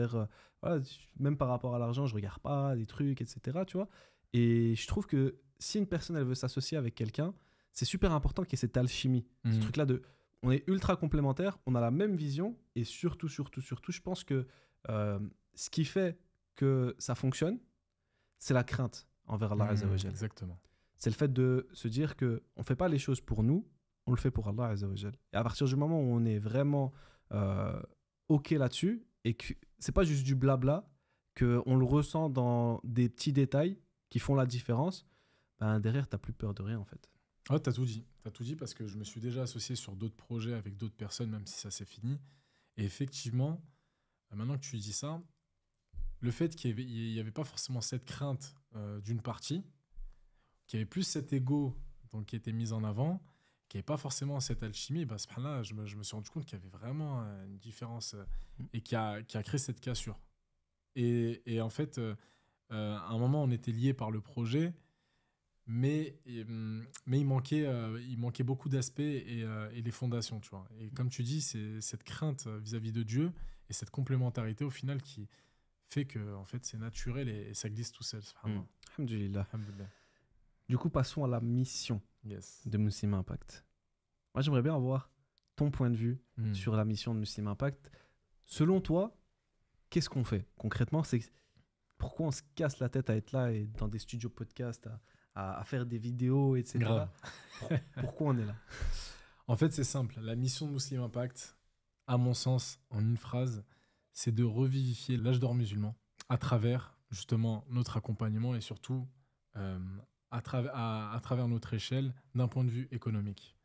voilà, même par rapport à l'argent, je regarde pas des trucs, etc. Tu vois. Et je trouve que si une personne elle veut s'associer avec quelqu'un, c'est super important qu'il y ait cette alchimie, ce truc-là on est ultra complémentaires, on a la même vision et surtout, je pense que ce qui fait que ça fonctionne, c'est la crainte envers Allah Azza wa Jal. Exactement. C'est le fait de se dire que on fait pas les choses pour nous, on le fait pour Allah Azza wa Jal. Et à partir du moment où on est vraiment ok là-dessus et que c'est pas juste du blabla, que on le ressent dans des petits détails qui font la différence, ben derrière t'as plus peur de rien en fait. Ah, t'as tout dit parce que je me suis déjà associé sur d'autres projets avec d'autres personnes, même si ça s'est fini. Et effectivement, maintenant que tu dis ça, le fait qu'il y avait pas forcément cette crainte d'une partie, qu'il y avait plus cet ego donc, qui était mis en avant, qu'il n'y avait pas forcément cette alchimie, bah, là, je me suis rendu compte qu'il y avait vraiment une différence et qui a créé cette cassure. Et en fait, à un moment, on était liés par le projet, mais il manquait beaucoup d'aspects et les fondations, tu vois. Et comme tu dis, c'est cette crainte vis-à-vis de Dieu et cette complémentarité au final qui fait que en fait, c'est naturel et ça glisse tout seul. Alhamdulillah. Alhamdulillah. Du coup, passons à la mission Yes. de Muslim Impact. Moi, j'aimerais bien avoir ton point de vue sur la mission de Muslim Impact. Selon toi, qu'est-ce qu'on fait concrètement? C'est pourquoi on se casse la tête à être là et dans des studios podcast à faire des vidéos, etc. Grave. Pourquoi on est là? En fait, c'est simple. La mission de Muslim Impact, à mon sens, en une phrase, c'est de revivifier l'âge d'or musulman à travers justement notre accompagnement et surtout à travers notre échelle d'un point de vue économique.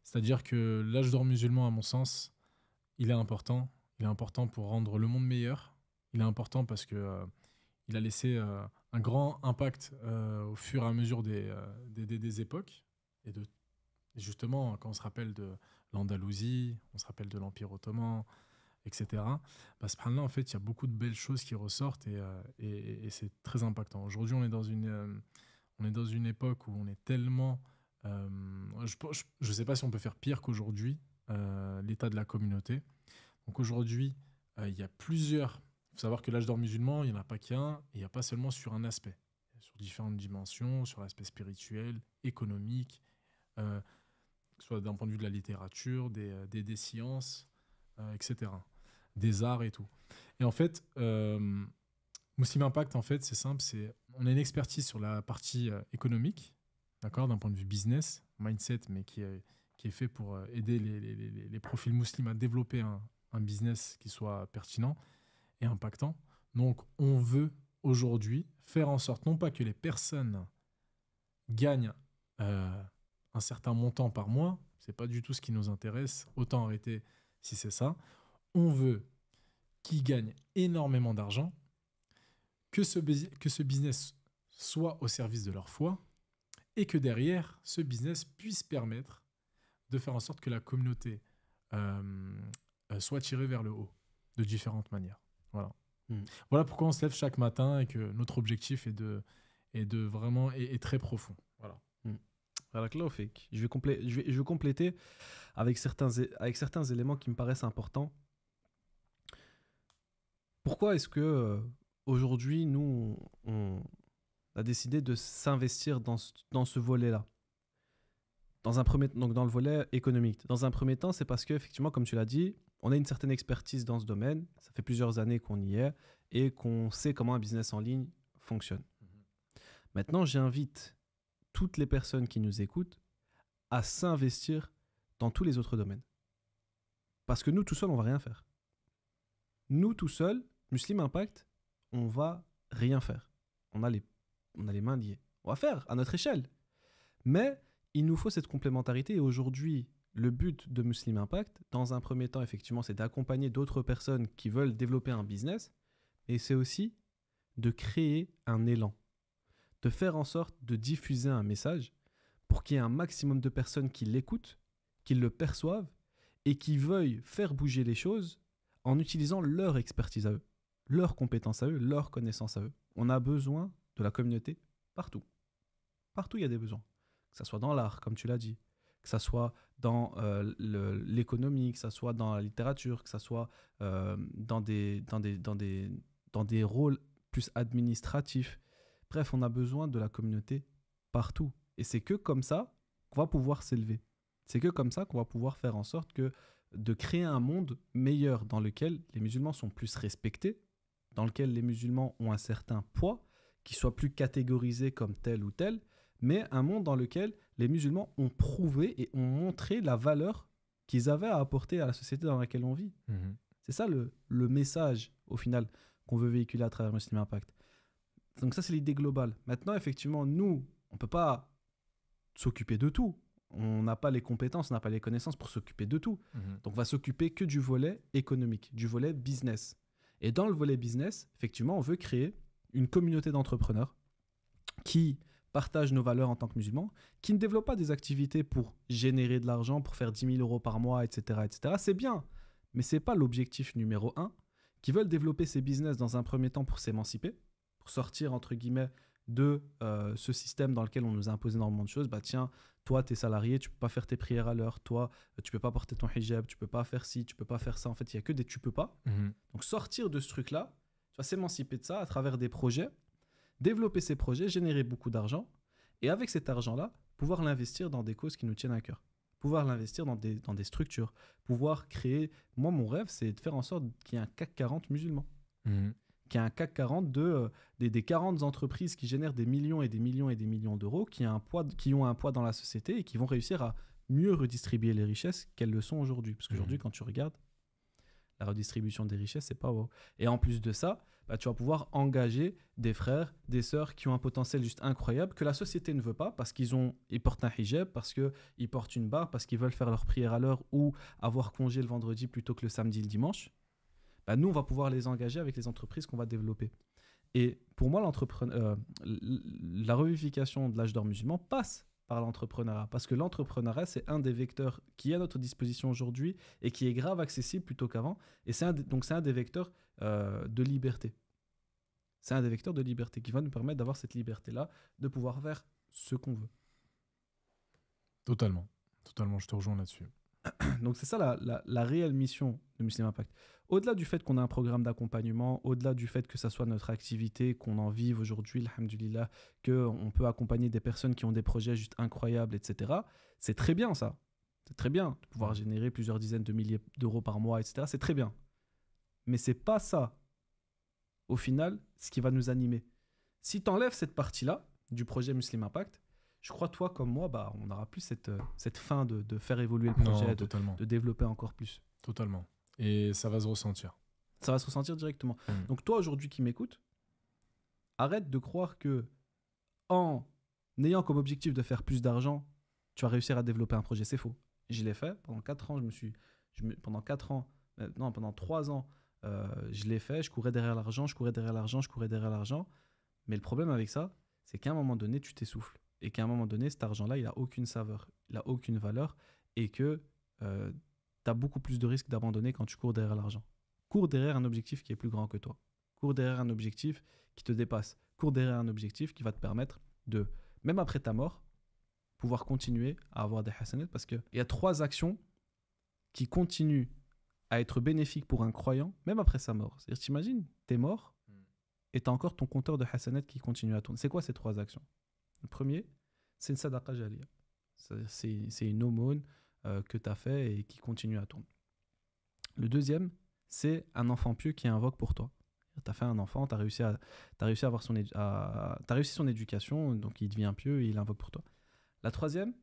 C'est-à-dire que l'âge d'or musulman, à mon sens, il est important. Il est important pour rendre le monde meilleur. Il est important parce que il a laissé un grand impact au fur et à mesure des époques. Et justement, quand on se rappelle de l'Andalousie, on se rappelle de l'Empire ottoman, etc. Bah, subhanallah, en fait, il y a beaucoup de belles choses qui ressortent et c'est très impactant. Aujourd'hui, on est dans une époque où on est tellement... je ne sais pas si on peut faire pire qu'aujourd'hui, l'état de la communauté. Donc aujourd'hui, il y a plusieurs... Il faut savoir que l'âge d'or musulman, il n'y en a pas qu'un, et il n'y a pas seulement sur un aspect. Sur différentes dimensions, sur l'aspect spirituel, économique, que ce soit d'un point de vue de la littérature, des sciences, etc. Des arts et tout. Et en fait, Muslim Impact, en fait, c'est simple, on a une expertise sur la partie économique, d'accord, d'un point de vue business, mindset, mais qui est fait pour aider les profils musulmans à développer un business qui soit pertinent et impactant. Donc, on veut aujourd'hui faire en sorte, non pas que les personnes gagnent un certain montant par mois, c'est pas du tout ce qui nous intéresse, autant arrêter si c'est ça. On veut qu'ils gagnent énormément d'argent, que ce business soit au service de leur foi et que derrière, ce business puisse permettre de faire en sorte que la communauté soit tirée vers le haut de différentes manières. Voilà. Voilà pourquoi on se lève chaque matin et que notre objectif est de vraiment est très profond. Voilà. Je vais compléter avec certains éléments qui me paraissent importants. Pourquoi est-ce que aujourd'hui, nous, on a décidé de s'investir dans ce volet-là? Donc dans le volet économique. Dans un premier temps, c'est parce qu'effectivement, comme tu l'as dit, on a une certaine expertise dans ce domaine. Ça fait plusieurs années qu'on y est et qu'on sait comment un business en ligne fonctionne. Maintenant, j'invite toutes les personnes qui nous écoutent à s'investir dans tous les autres domaines. Parce que nous, tout seuls, on ne va rien faire. Nous, tout seuls, Muslim Impact, on ne va rien faire. On a les mains liées. On va faire à notre échelle. Mais il nous faut cette complémentarité. Et aujourd'hui, le but de Muslim Impact, dans un premier temps, effectivement, c'est d'accompagner d'autres personnes qui veulent développer un business. Et c'est aussi de créer un élan. De faire en sorte de diffuser un message pour qu'il y ait un maximum de personnes qui l'écoutent, qui le perçoivent et qui veuillent faire bouger les choses en utilisant leur expertise à eux, leurs compétences à eux, leurs connaissances à eux. On a besoin de la communauté partout. Partout, il y a des besoins. Que ce soit dans l'art, comme tu l'as dit, que ce soit dans l'économie, que ce soit dans la littérature, que ce soit dans des rôles plus administratifs. Bref, on a besoin de la communauté partout. Et c'est que comme ça qu'on va pouvoir s'élever. C'est que comme ça qu'on va pouvoir faire en sorte de créer un monde meilleur dans lequel les musulmans sont plus respectés, dans lequel les musulmans ont un certain poids, qui soit plus catégorisé comme tel ou tel, mais un monde dans lequel les musulmans ont prouvé et ont montré la valeur qu'ils avaient à apporter à la société dans laquelle on vit. C'est ça le message, au final, qu'on veut véhiculer à travers Muslim Impact. Donc ça, c'est l'idée globale. Maintenant, effectivement, nous, on ne peut pas s'occuper de tout. On n'a pas les compétences, on n'a pas les connaissances pour s'occuper de tout. Donc on va s'occuper que du volet économique, du volet business. Et dans le volet business, effectivement, on veut créer une communauté d'entrepreneurs qui partagent nos valeurs en tant que musulmans, qui ne développent pas des activités pour générer de l'argent, pour faire 10 000 euros par mois, etc. etc. C'est bien, mais ce n'est pas l'objectif numéro un, qui veulent développer ces business dans un premier temps pour s'émanciper, pour sortir, entre guillemets, de ce système dans lequel on nous a imposé énormément de choses. Bah tiens, toi, tu es salarié, tu ne peux pas faire tes prières à l'heure, toi, tu ne peux pas porter ton hijab, tu ne peux pas faire ci, tu ne peux pas faire ça. En fait, il n'y a que des tu peux pas. Donc, sortir de ce truc-là, tu vas s'émanciper de ça à travers des projets, développer ces projets, générer beaucoup d'argent, et avec cet argent-là, pouvoir l'investir dans des causes qui nous tiennent à cœur, pouvoir l'investir dans des structures, pouvoir créer... Moi, mon rêve, c'est de faire en sorte qu'il y ait un CAC 40 musulman, qu'il y ait un CAC 40 des 40 entreprises qui génèrent des millions et des millions et des millions d'euros, qui ont un poids dans la société et qui vont réussir à mieux redistribuer les richesses qu'elles le sont aujourd'hui. Parce qu'aujourd'hui, quand tu regardes, la redistribution des richesses, c'est pas wow. Et en plus de ça, bah, tu vas pouvoir engager des frères, des sœurs qui ont un potentiel juste incroyable que la société ne veut pas parce qu'ils portent un hijab, parce qu'ils portent une barbe, parce qu'ils veulent faire leur prière à l'heure ou avoir congé le vendredi plutôt que le samedi et le dimanche. Bah, nous, on va pouvoir les engager avec les entreprises qu'on va développer. Et pour moi, la revivification de l'âge d'or musulman passe par l'entrepreneuriat. Parce que l'entrepreneuriat, c'est un des vecteurs qui est à notre disposition aujourd'hui et qui est grave accessible plutôt qu'avant. Et c'est un des vecteurs de liberté. C'est un des vecteurs de liberté qui va nous permettre d'avoir cette liberté-là, de pouvoir faire ce qu'on veut. Totalement, je te rejoins là-dessus. Donc c'est ça la réelle mission de Muslim Impact. Au-delà du fait qu'on a un programme d'accompagnement, au-delà du fait que ça soit notre activité, qu'on en vive aujourd'hui, alhamdoulilah, qu'on peut accompagner des personnes qui ont des projets juste incroyables, etc. C'est très bien ça. C'est très bien de pouvoir générer plusieurs dizaines de milliers d'euros par mois, etc. C'est très bien. Mais c'est pas ça, au final, ce qui va nous animer. Si tu enlèves cette partie-là du projet Muslim Impact, je crois, toi comme moi, bah, on n'aura plus cette fin de faire évoluer le projet, de développer encore plus. Totalement. Et ça va se ressentir. Ça va se ressentir directement. Donc toi, aujourd'hui qui m'écoutes, arrête de croire que en ayant comme objectif de faire plus d'argent, tu vas réussir à développer un projet. C'est faux. Je l'ai fait. Pendant 4 ans, pendant 3 ans, je l'ai fait. Je courais derrière l'argent. Mais le problème avec ça, c'est qu'à un moment donné, tu t'essouffles. Et qu'à un moment donné, cet argent-là, il n'a aucune saveur, il n'a aucune valeur, et que tu as beaucoup plus de risques d'abandonner quand tu cours derrière l'argent. Cours derrière un objectif qui est plus grand que toi. Cours derrière un objectif qui te dépasse. Cours derrière un objectif qui va te permettre de, même après ta mort, pouvoir continuer à avoir des hasanat, parce qu'il y a 3 actions qui continuent à être bénéfiques pour un croyant, même après sa mort. C'est-à-dire, t'imagines, t'es mort, et tu as encore ton compteur de hasanat qui continue à tourner. C'est quoi ces 3 actions ? Le premier, c'est une sadaqa jaliya. C'est une aumône que tu as fait et qui continue à tourner. Le deuxième, c'est un enfant pieux qui invoque pour toi. Tu as fait un enfant, tu as réussi son éducation, donc il devient pieux et il invoque pour toi. La troisième,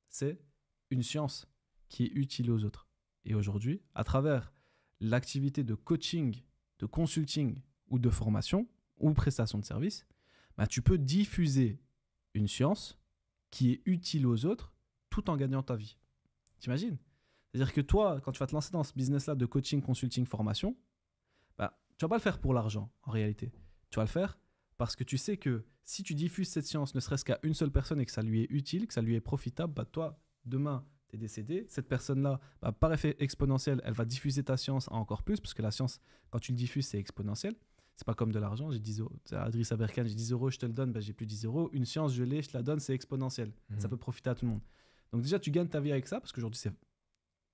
c'est une science qui est utile aux autres. Et aujourd'hui, à travers l'activité de coaching, de consulting ou de formation ou prestation de service, bah, tu peux diffuser une science qui est utile aux autres tout en gagnant ta vie. T'imagines ? C'est-à-dire que toi, quand tu vas te lancer dans ce business-là de coaching, consulting, formation, bah, tu ne vas pas le faire pour l'argent en réalité. Tu vas le faire parce que tu sais que si tu diffuses cette science ne serait-ce qu'à une seule personne et que ça lui est utile, que ça lui est profitable, bah, toi, demain, tu es décédé. Cette personne-là, bah, par effet exponentiel, elle va diffuser ta science à encore plus parce que la science, quand tu le diffuses, c'est exponentiel. C'est pas comme de l'argent, j'ai 10 euros. Adriss Aberkan, j'ai 10 euros, je te le donne, ben j'ai plus 10 euros. Une science, je l'ai, je te la donne, c'est exponentiel. Ça peut profiter à tout le monde. Donc déjà, tu gagnes ta vie avec ça, parce qu'aujourd'hui, j'ai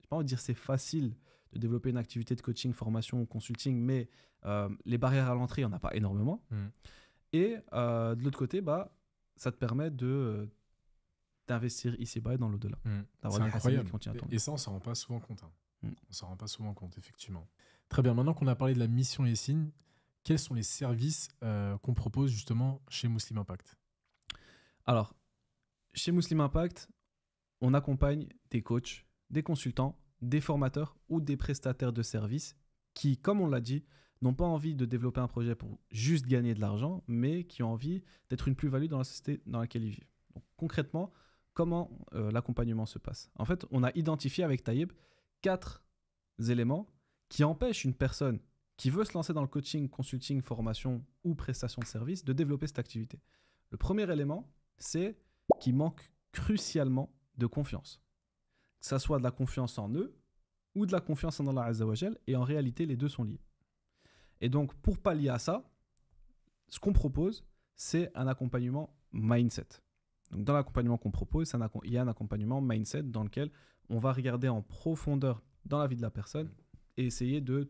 pas envie de dire c'est facile de développer une activité de coaching, formation, consulting, mais les barrières à l'entrée, il n'y en a pas énormément. Et de l'autre côté, bah, ça te permet d'investir ici-bas et dans l'au-delà. C'est incroyable. Et ça, on ne s'en rend pas souvent compte. On ne s'en rend pas souvent compte, effectivement. Très bien, maintenant qu'on a parlé de la mission Yessine, quels sont les services qu'on propose justement chez Muslim Impact ? Alors, chez Muslim Impact, on accompagne des coachs, des consultants, des formateurs ou des prestataires de services qui, comme on l'a dit, n'ont pas envie de développer un projet pour juste gagner de l'argent, mais qui ont envie d'être une plus-value dans la société dans laquelle ils vivent. Donc, concrètement, comment l'accompagnement se passe ? En fait, on a identifié avec Taïeb 4 éléments qui empêchent une personne qui veut se lancer dans le coaching, consulting, formation ou prestation de service, de développer cette activité. Le premier élément, c'est qu'il manque crucialement de confiance. Que ça soit de la confiance en eux ou de la confiance en Allah Azza wa Jal, et en réalité, les deux sont liés. Et donc, pour pallier à ça, ce qu'on propose, c'est un accompagnement mindset. Donc, dans l'accompagnement qu'on propose, il y a un accompagnement mindset dans lequel on va regarder en profondeur dans la vie de la personne et essayer de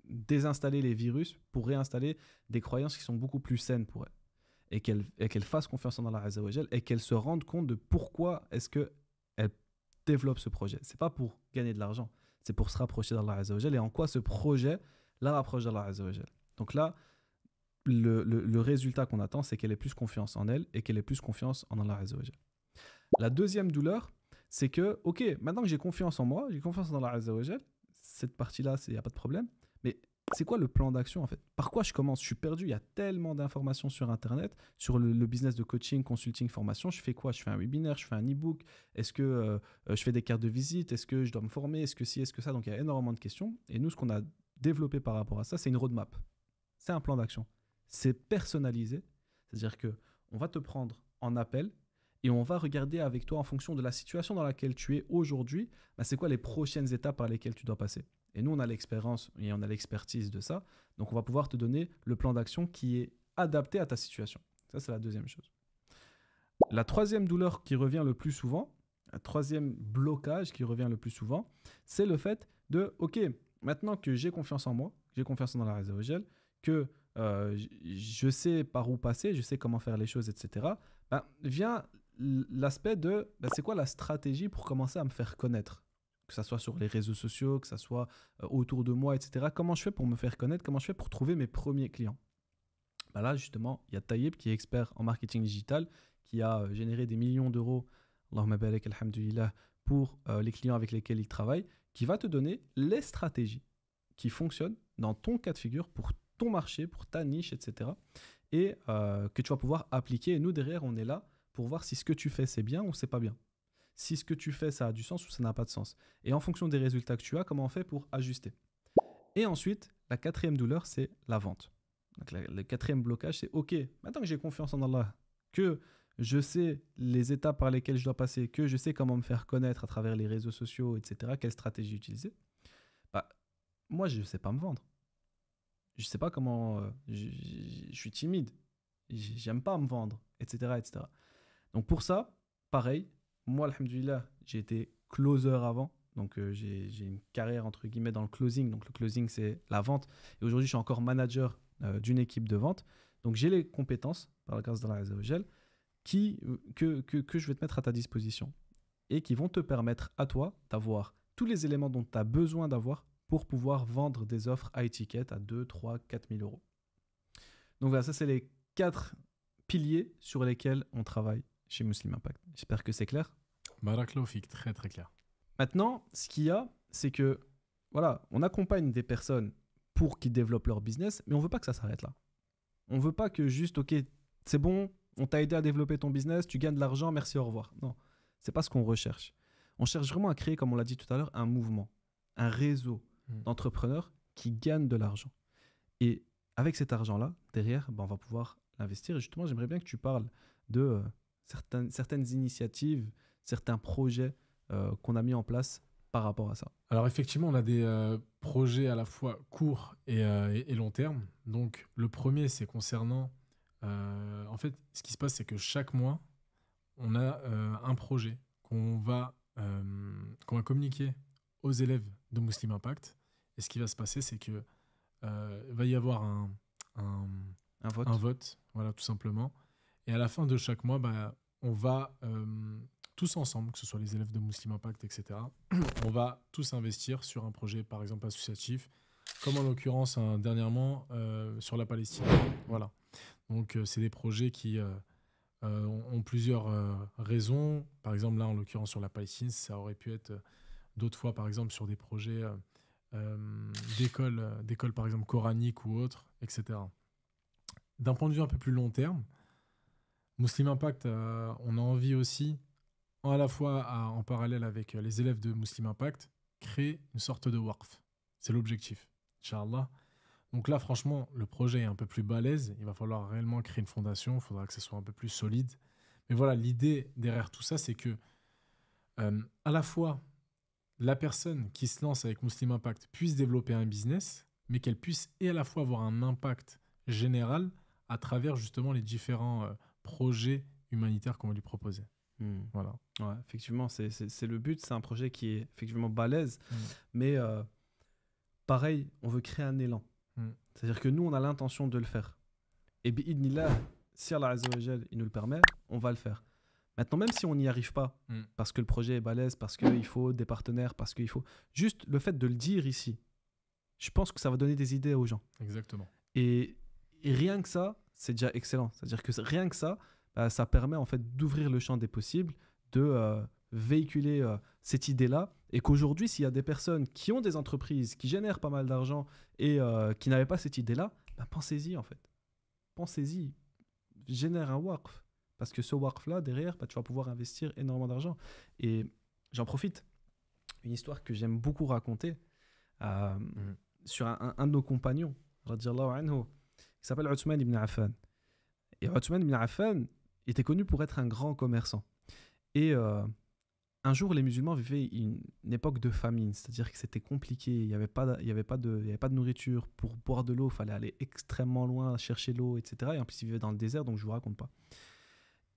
désinstaller les virus pour réinstaller des croyances qui sont beaucoup plus saines pour elle. Et qu'elle fasse confiance en Allah Azza wa Jal et qu'elle se rende compte de pourquoi est-ce qu'elle développe ce projet. Ce n'est pas pour gagner de l'argent, c'est pour se rapprocher d'Allah Azza wa Jal et en quoi ce projet la rapproche d'Allah Azza wa Jal. Donc là, le résultat qu'on attend, c'est qu'elle ait plus confiance en elle et qu'elle ait plus confiance en Allah Azza wa Jal. La deuxième douleur, c'est que, ok, maintenant que j'ai confiance en moi, j'ai confiance en Allah Azza wa Jal, cette partie-là, il n'y a pas de problème, mais c'est quoi le plan d'action en fait? Par quoi je commence? Je suis perdu, il y a tellement d'informations sur Internet, sur le business de coaching, consulting, formation. Je fais quoi? Je fais un webinaire, je fais un e-book, est-ce que je fais des cartes de visite, est-ce que je dois me former, est-ce que ci, est-ce que ça? Donc il y a énormément de questions. Et nous, ce qu'on a développé par rapport à ça, c'est une roadmap. C'est un plan d'action. C'est personnalisé, c'est-à-dire qu'on va te prendre en appel et on va regarder avec toi en fonction de la situation dans laquelle tu es aujourd'hui, c'est quoi les prochaines étapes par lesquelles tu dois passer. Et nous, on a l'expérience et on a l'expertise de ça. Donc, on va pouvoir te donner le plan d'action qui est adapté à ta situation. Ça, c'est la deuxième chose. La troisième douleur qui revient le plus souvent, un troisième blocage qui revient le plus souvent, c'est le fait de, ok, maintenant que j'ai confiance en moi, j'ai confiance en Allah Azza wa Jal, que je sais par où passer, je sais comment faire les choses, etc., vient l'aspect de, c'est quoi la stratégie pour commencer à me faire connaître? Que ça soit sur les réseaux sociaux, que ça soit autour de moi, etc. Comment je fais pour me faire connaître? Comment je fais pour trouver mes premiers clients? Là, justement, il y a Taïeb qui est expert en marketing digital, qui a généré des millions d'euros, Allahumma barik alhamdulillah, pour les clients avec lesquels il travaille, qui va te donner les stratégies qui fonctionnent dans ton cas de figure, pour ton marché, pour ta niche, etc. Et que tu vas pouvoir appliquer. Et nous, derrière, on est là pour voir si ce que tu fais, c'est bien ou c'est pas bien. Si ce que tu fais, ça a du sens ou ça n'a pas de sens. Et en fonction des résultats que tu as, comment on fait pour ajuster. Et ensuite, la quatrième douleur, c'est la vente. Donc, le quatrième blocage, c'est OK, maintenant que j'ai confiance en Allah, que je sais les étapes par lesquelles je dois passer, que je sais comment me faire connaître à travers les réseaux sociaux, etc., quelle stratégie utiliser, moi, je ne sais pas me vendre. Je ne sais pas comment... je suis timide. J'aime pas me vendre, etc., etc. Donc, pour ça, pareil, moi, alhamdoulilah, j'ai été closer avant. Donc, j'ai une carrière, entre guillemets, dans le closing. Donc, le closing, c'est la vente. Et aujourd'hui, je suis encore manager d'une équipe de vente. Donc, j'ai les compétences, par la grâce d'Allah Azza wa Jal, que je vais te mettre à ta disposition et qui vont te permettre à toi d'avoir tous les éléments dont tu as besoin d'avoir pour pouvoir vendre des offres high ticket à 2, 3, 4 000 euros. Donc, voilà, ça, c'est les 4 piliers sur lesquels on travaille chez Muslim Impact. J'espère que c'est clair. Barakallahu fik, très très clair. Maintenant, ce qu'il y a, c'est que voilà, on accompagne des personnes pour qu'ils développent leur business, mais on ne veut pas que ça s'arrête là. On ne veut pas que juste, ok, c'est bon, on t'a aidé à développer ton business, tu gagnes de l'argent, merci, au revoir. Non, ce n'est pas ce qu'on recherche. On cherche vraiment à créer, comme on l'a dit tout à l'heure, un mouvement, un réseau d'entrepreneurs qui gagnent de l'argent. Et avec cet argent-là, derrière, on va pouvoir l'investir. Et justement, j'aimerais bien que tu parles de certaines initiatives, certains projets qu'on a mis en place par rapport à ça. Alors effectivement, on a des projets à la fois courts et long terme. Donc le premier, c'est concernant... en fait, ce qui se passe, c'est que chaque mois, on a un projet qu'on va communiquer aux élèves de Muslim Impact. Et ce qui va se passer, c'est que va y avoir un vote, voilà, tout simplement. Et à la fin de chaque mois, on va tous ensemble, que ce soit les élèves de Muslim Impact, etc., on va tous investir sur un projet, par exemple, associatif, comme en l'occurrence, dernièrement, sur la Palestine. Voilà. Donc, c'est des projets qui ont plusieurs raisons. Par exemple, là, en l'occurrence, sur la Palestine, ça aurait pu être d'autres fois, par exemple, sur des projets d'écoles, par exemple, coraniques ou autres, etc. D'un point de vue un peu plus long terme, Muslim Impact, on a envie aussi, à la fois en parallèle avec les élèves de Muslim Impact, créer une sorte de waqf. C'est l'objectif, Inch'Allah. Donc là, franchement, le projet est un peu plus balèze. Il va falloir réellement créer une fondation. Il faudra que ce soit un peu plus solide. Mais voilà, l'idée derrière tout ça, c'est que à la fois, la personne qui se lance avec Muslim Impact puisse développer un business, mais qu'elle puisse et à la fois avoir un impact général à travers justement les différents projets humanitaires qu'on va lui proposer. Voilà. Ouais, effectivement, c'est le but. C'est un projet qui est effectivement balèze, mais pareil, on veut créer un élan. C'est-à-dire que nous, on a l'intention de le faire. Et bi'idnillah, si Allah Azza wa Jal, il nous le permet, on va le faire. Maintenant, même si on n'y arrive pas, parce que le projet est balèze, parce qu'il faut des partenaires, parce qu'il faut... Juste le fait de le dire ici, je pense que ça va donner des idées aux gens. Exactement. Et rien que ça, c'est déjà excellent. C'est-à-dire que rien que ça, ça permet en fait d'ouvrir le champ des possibles, de véhiculer cette idée-là. Et qu'aujourd'hui, s'il y a des personnes qui ont des entreprises, qui génèrent pas mal d'argent et qui n'avaient pas cette idée-là, pensez-y en fait. Pensez-y. Génère un waqf. Parce que ce waqf-là, derrière, tu vas pouvoir investir énormément d'argent. Et j'en profite. Une histoire que j'aime beaucoup raconter sur un de nos compagnons, radiyallahu anhu, qui s'appelle Uthman ibn Affan. Et Uthman ibn Affan était connu pour être un grand commerçant. Et un jour, les musulmans vivaient une époque de famine, c'est-à-dire que c'était compliqué, il n'y avait pas de nourriture. Pour boire de l'eau, il fallait aller extrêmement loin chercher l'eau, etc. Et en plus, ils vivaient dans le désert, donc je ne vous raconte pas.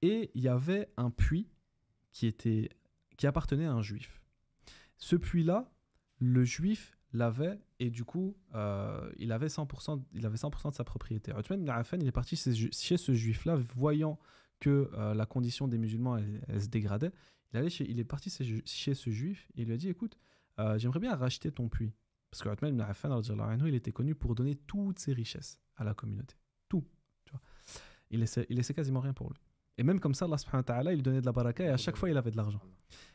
Et il y avait un puits qui appartenait à un juif. Ce puits-là, le juif l'avait, et du coup, il avait 100% de sa propriété. Uthman ibn Affan, il est parti chez ce juif-là, voyant que la condition des musulmans elle se dégradait. Il est parti chez ce juif et il lui a dit, écoute, j'aimerais bien racheter ton puits. Parce que Uthman ibn Affan, il était connu pour donner toutes ses richesses à la communauté. Tout. Tu vois. Il laissait quasiment rien pour lui. Et même comme ça, Allah subhanahu wa ta'ala, il donnait de la baraka et à chaque fois, il avait de l'argent.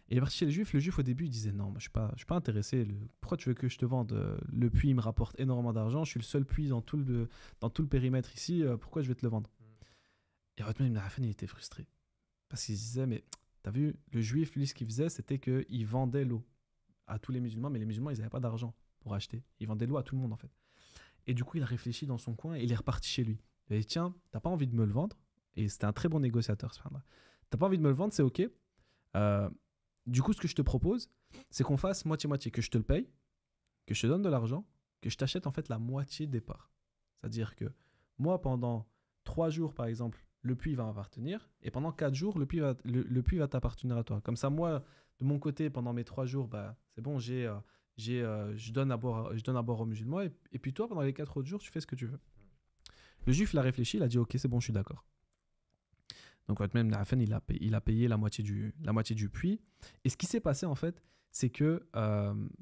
Et il est parti chez le juif. Le juif, au début, il disait, non, moi, je suis pas intéressé. Pourquoi tu veux que je te vende? Le puits, il me rapporte énormément d'argent. Je suis le seul puits dans tout le périmètre ici. Pourquoi je vais te le vendre? Et Uthman ibn Affan, il était frustré. Parce qu'il se disait, mais t'as vu, le juif, lui, ce qu'il faisait, c'était qu'il vendait l'eau à tous les musulmans, mais les musulmans, ils n'avaient pas d'argent pour acheter. Ils vendaient l'eau à tout le monde, en fait. Et du coup, il a réfléchi dans son coin et il est reparti chez lui. Il a dit, tiens, t'as pas envie de me le vendre? Et c'était un très bon négociateur, ce frère-là. T'as pas envie de me le vendre, c'est OK. Du coup, ce que je te propose, c'est qu'on fasse moitié-moitié, que je te le paye, que je te donne de l'argent, que je t'achète en fait la moitié des parts. C'est-à-dire que moi, pendant 3 jours, par exemple, le puits va m'appartenir, et pendant 4 jours, le puits va t'appartenir à toi. Comme ça, moi, de mon côté, pendant mes 3 jours, c'est bon, je donne à boire aux musulmans, et puis toi, pendant les 4 autres jours, tu fais ce que tu veux. Le juif l'a réfléchi, il a dit, OK, c'est bon, je suis d'accord. Donc Uthman ibn Affan, il a payé la moitié du puits. Et ce qui s'est passé, en fait, c'est que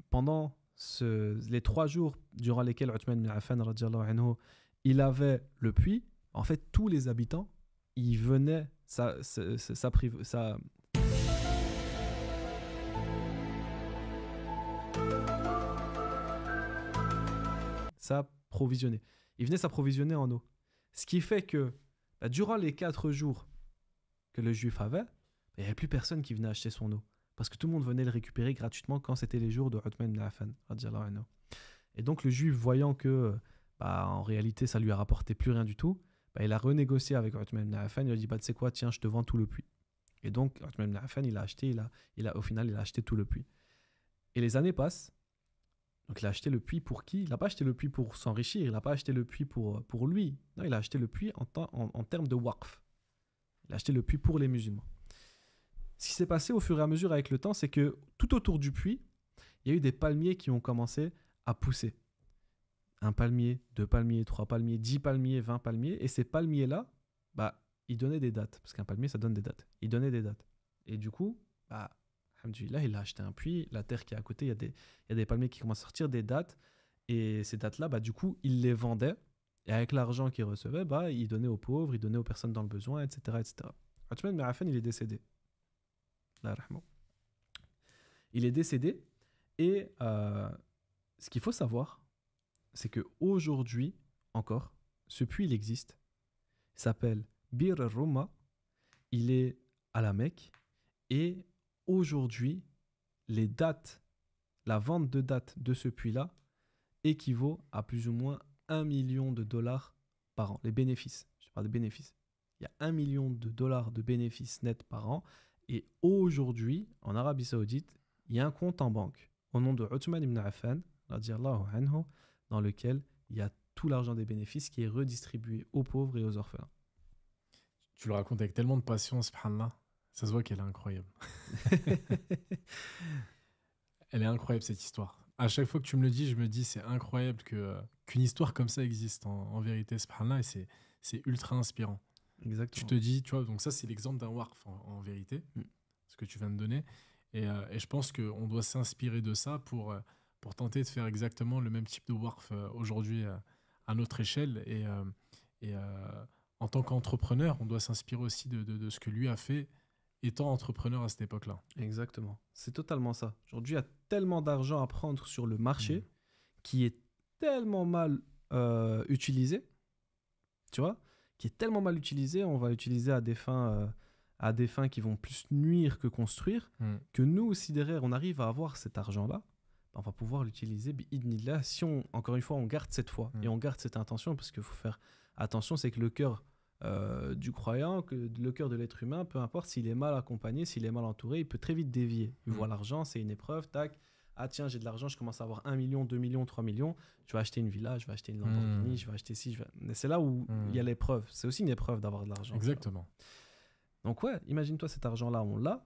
pendant les 3 jours durant lesquels Uthman ibn Affan, radiyallahu anhu, il avait le puits, en fait, tous les habitants, ils venaient s'approvisionner. Ils venaient s'approvisionner en eau. Ce qui fait que durant les 4 jours que le juif avait, il n'y avait plus personne qui venait acheter son eau. Parce que tout le monde venait le récupérer gratuitement quand c'était les jours de Uthman ibn Affan. Et donc le juif, voyant que en réalité ça lui a rapporté plus rien du tout, il a renégocié avec Uthman ibn Affan. Il a dit, tu sais quoi, tiens, je te vends tout le puits. Et donc Uthman ibn Affan, au final, il a acheté tout le puits. Et les années passent. Donc il a acheté le puits pour qui? Il n'a pas acheté le puits pour s'enrichir, il n'a pas acheté le puits pour lui. Non, il a acheté le puits en termes de waqf. Il a acheté le puits pour les musulmans. Ce qui s'est passé au fur et à mesure avec le temps, c'est que tout autour du puits, il y a eu des palmiers qui ont commencé à pousser. 1 palmier, 2 palmiers, 3 palmiers, 10 palmiers, 20 palmiers. Et ces palmiers-là, ils donnaient des dates. Parce qu'un palmier, ça donne des dates. Ils donnaient des dates. Et du coup, alhamdoulilah, il a acheté un puits. La terre qui est à côté, il y a des palmiers qui commencent à sortir des dates. Et ces dates-là, du coup, il les vendait. Et avec l'argent qu'il recevait, il donnait aux pauvres, il donnait aux personnes dans le besoin, etc. etc. Uthman ibn Affan, il est décédé. Il est décédé. Et ce qu'il faut savoir, c'est qu'aujourd'hui, encore, ce puits, il existe. Il s'appelle Bir al-Rumma. Il est à la Mecque. Et aujourd'hui, la vente de dates de ce puits-là équivaut à plus ou moins 1 million de dollars par an. Les bénéfices, je parle des bénéfices. Il y a 1 million de dollars de bénéfices nets par an. Et aujourd'hui, en Arabie Saoudite, il y a un compte en banque au nom de Uthman ibn Affan, radiallahu anhu, dans lequel il y a tout l'argent des bénéfices qui est redistribué aux pauvres et aux orphelins. Tu le racontes avec tellement de passion, subhanallah. Ça se voit qu'elle est incroyable. Elle est incroyable, cette histoire. À chaque fois que tu me le dis, je me dis c'est incroyable qu'une histoire comme ça existe en vérité, subhanallah, et c'est ultra inspirant. Exactement. Tu te dis, tu vois, donc ça c'est l'exemple d'un waqf en vérité, ce que tu viens de donner. Et je pense qu'on doit s'inspirer de ça pour tenter de faire exactement le même type de waqf aujourd'hui à notre échelle. Et en tant qu'entrepreneur, on doit s'inspirer aussi de ce que lui a fait étant entrepreneur à cette époque-là. Exactement. C'est totalement ça. Aujourd'hui, il y a tellement d'argent à prendre sur le marché qui est tellement mal utilisé, tu vois, qui est tellement mal utilisé, on va l'utiliser à des fins qui vont plus nuire que construire, que nous, si derrière, on arrive à avoir cet argent-là, on va pouvoir l'utiliser, bi'idnillah, si encore une fois, on garde cette foi et on garde cette intention, parce qu'il faut faire attention, c'est que le cœur du croyant, que le cœur de l'être humain, peu importe s'il est mal accompagné, s'il est mal entouré, il peut très vite dévier. Il voit l'argent, c'est une épreuve, tac, ah tiens, j'ai de l'argent, je commence à avoir 1 million, 2 millions, 3 millions, je vais acheter une villa, je vais acheter une Lamborghini, je vais acheter ci, Mais c'est là où il y a l'épreuve. C'est aussi une épreuve d'avoir de l'argent. Exactement. Donc ouais, imagine-toi cet argent-là, on l'a,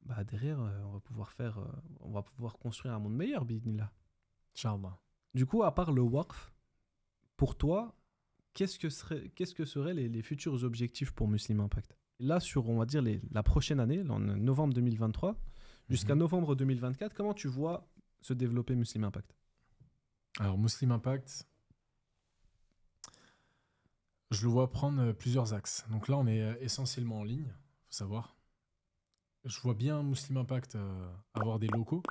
bah derrière, on va pouvoir construire un monde meilleur, bi'idnillah. Inch'Allah. Du coup, à part le waqf, pour toi, qu'est-ce que seraient les futurs objectifs pour Muslim Impact? Là, sur, on va dire, la prochaine année, en novembre 2023, jusqu'à novembre 2024, comment tu vois se développer Muslim Impact? Alors, Muslim Impact, je le vois prendre plusieurs axes. Donc là, on est essentiellement en ligne, il faut savoir. Je vois bien Muslim Impact avoir des locaux,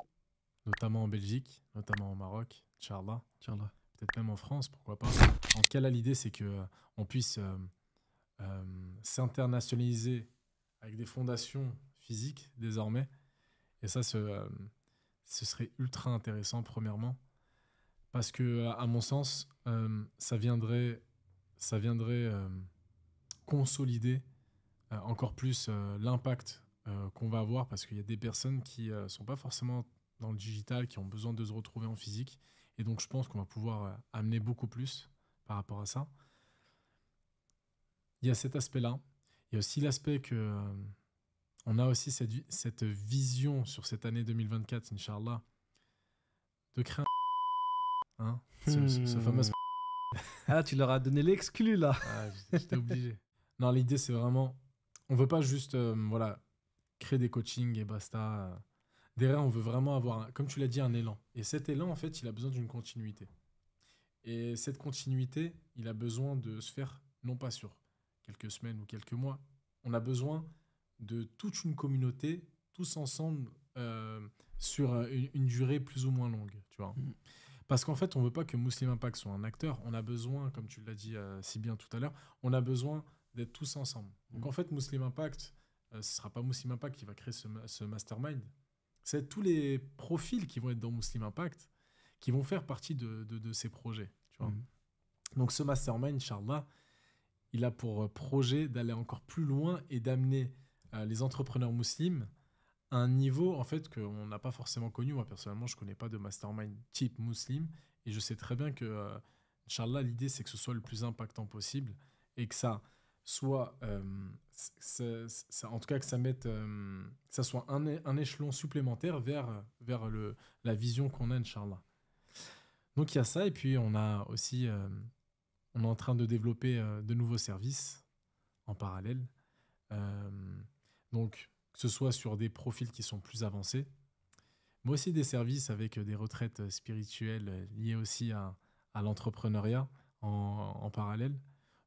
notamment en Belgique, notamment au Maroc, Inch'Allah. Peut-être même en France, pourquoi pas. En tout cas, là, l'idée, c'est qu'on puisse s'internationaliser avec des fondations physiques, désormais. Et ça, ce serait ultra intéressant, premièrement. Parce que, à mon sens, ça viendrait consolider encore plus l'impact qu'on va avoir, parce qu'il y a des personnes qui ne sont pas forcément dans le digital, qui ont besoin de se retrouver en physique. Et donc, je pense qu'on va pouvoir amener beaucoup plus par rapport à ça. Il y a cet aspect-là. Il y a aussi l'aspect que on a aussi cette vision sur cette année 2024, Inch'Allah, de créer ce fameux... Ah, tu leur as donné l'exclu, là. Ah, j'étais obligé. Non, l'idée, c'est vraiment... On ne veut pas juste créer des coachings et basta. Derrière, on veut vraiment avoir, comme tu l'as dit, un élan. Et cet élan, en fait, il a besoin d'une continuité. Et cette continuité, il a besoin de se faire, non pas sur quelques semaines ou quelques mois, on a besoin de toute une communauté, tous ensemble, sur une durée plus ou moins longue, tu vois. Parce qu'en fait, on ne veut pas que Muslim Impact soit un acteur. On a besoin, comme tu l'as dit si bien tout à l'heure, on a besoin d'être tous ensemble. Donc en fait, Muslim Impact, ce ne sera pas Muslim Impact qui va créer ce mastermind. C'est tous les profils qui vont être dans Muslim Impact qui vont faire partie de ces projets. Tu vois. Donc ce mastermind, Inch'Allah, il a pour projet d'aller encore plus loin et d'amener les entrepreneurs musulmans à un niveau en fait, qu'on n'a pas forcément connu. Moi, personnellement, je ne connais pas de mastermind type musulman. Et je sais très bien que, Inch'Allah, l'idée, c'est que ce soit le plus impactant possible et que ça soit... en tout cas, que ça mette... que ça soit un échelon supplémentaire vers la vision qu'on a, Inch'Allah. Donc, il y a ça. Et puis, on a aussi... on est en train de développer de nouveaux services en parallèle. Donc, que ce soit sur des profils qui sont plus avancés, mais aussi des services avec des retraites spirituelles liées aussi à l'entrepreneuriat en parallèle.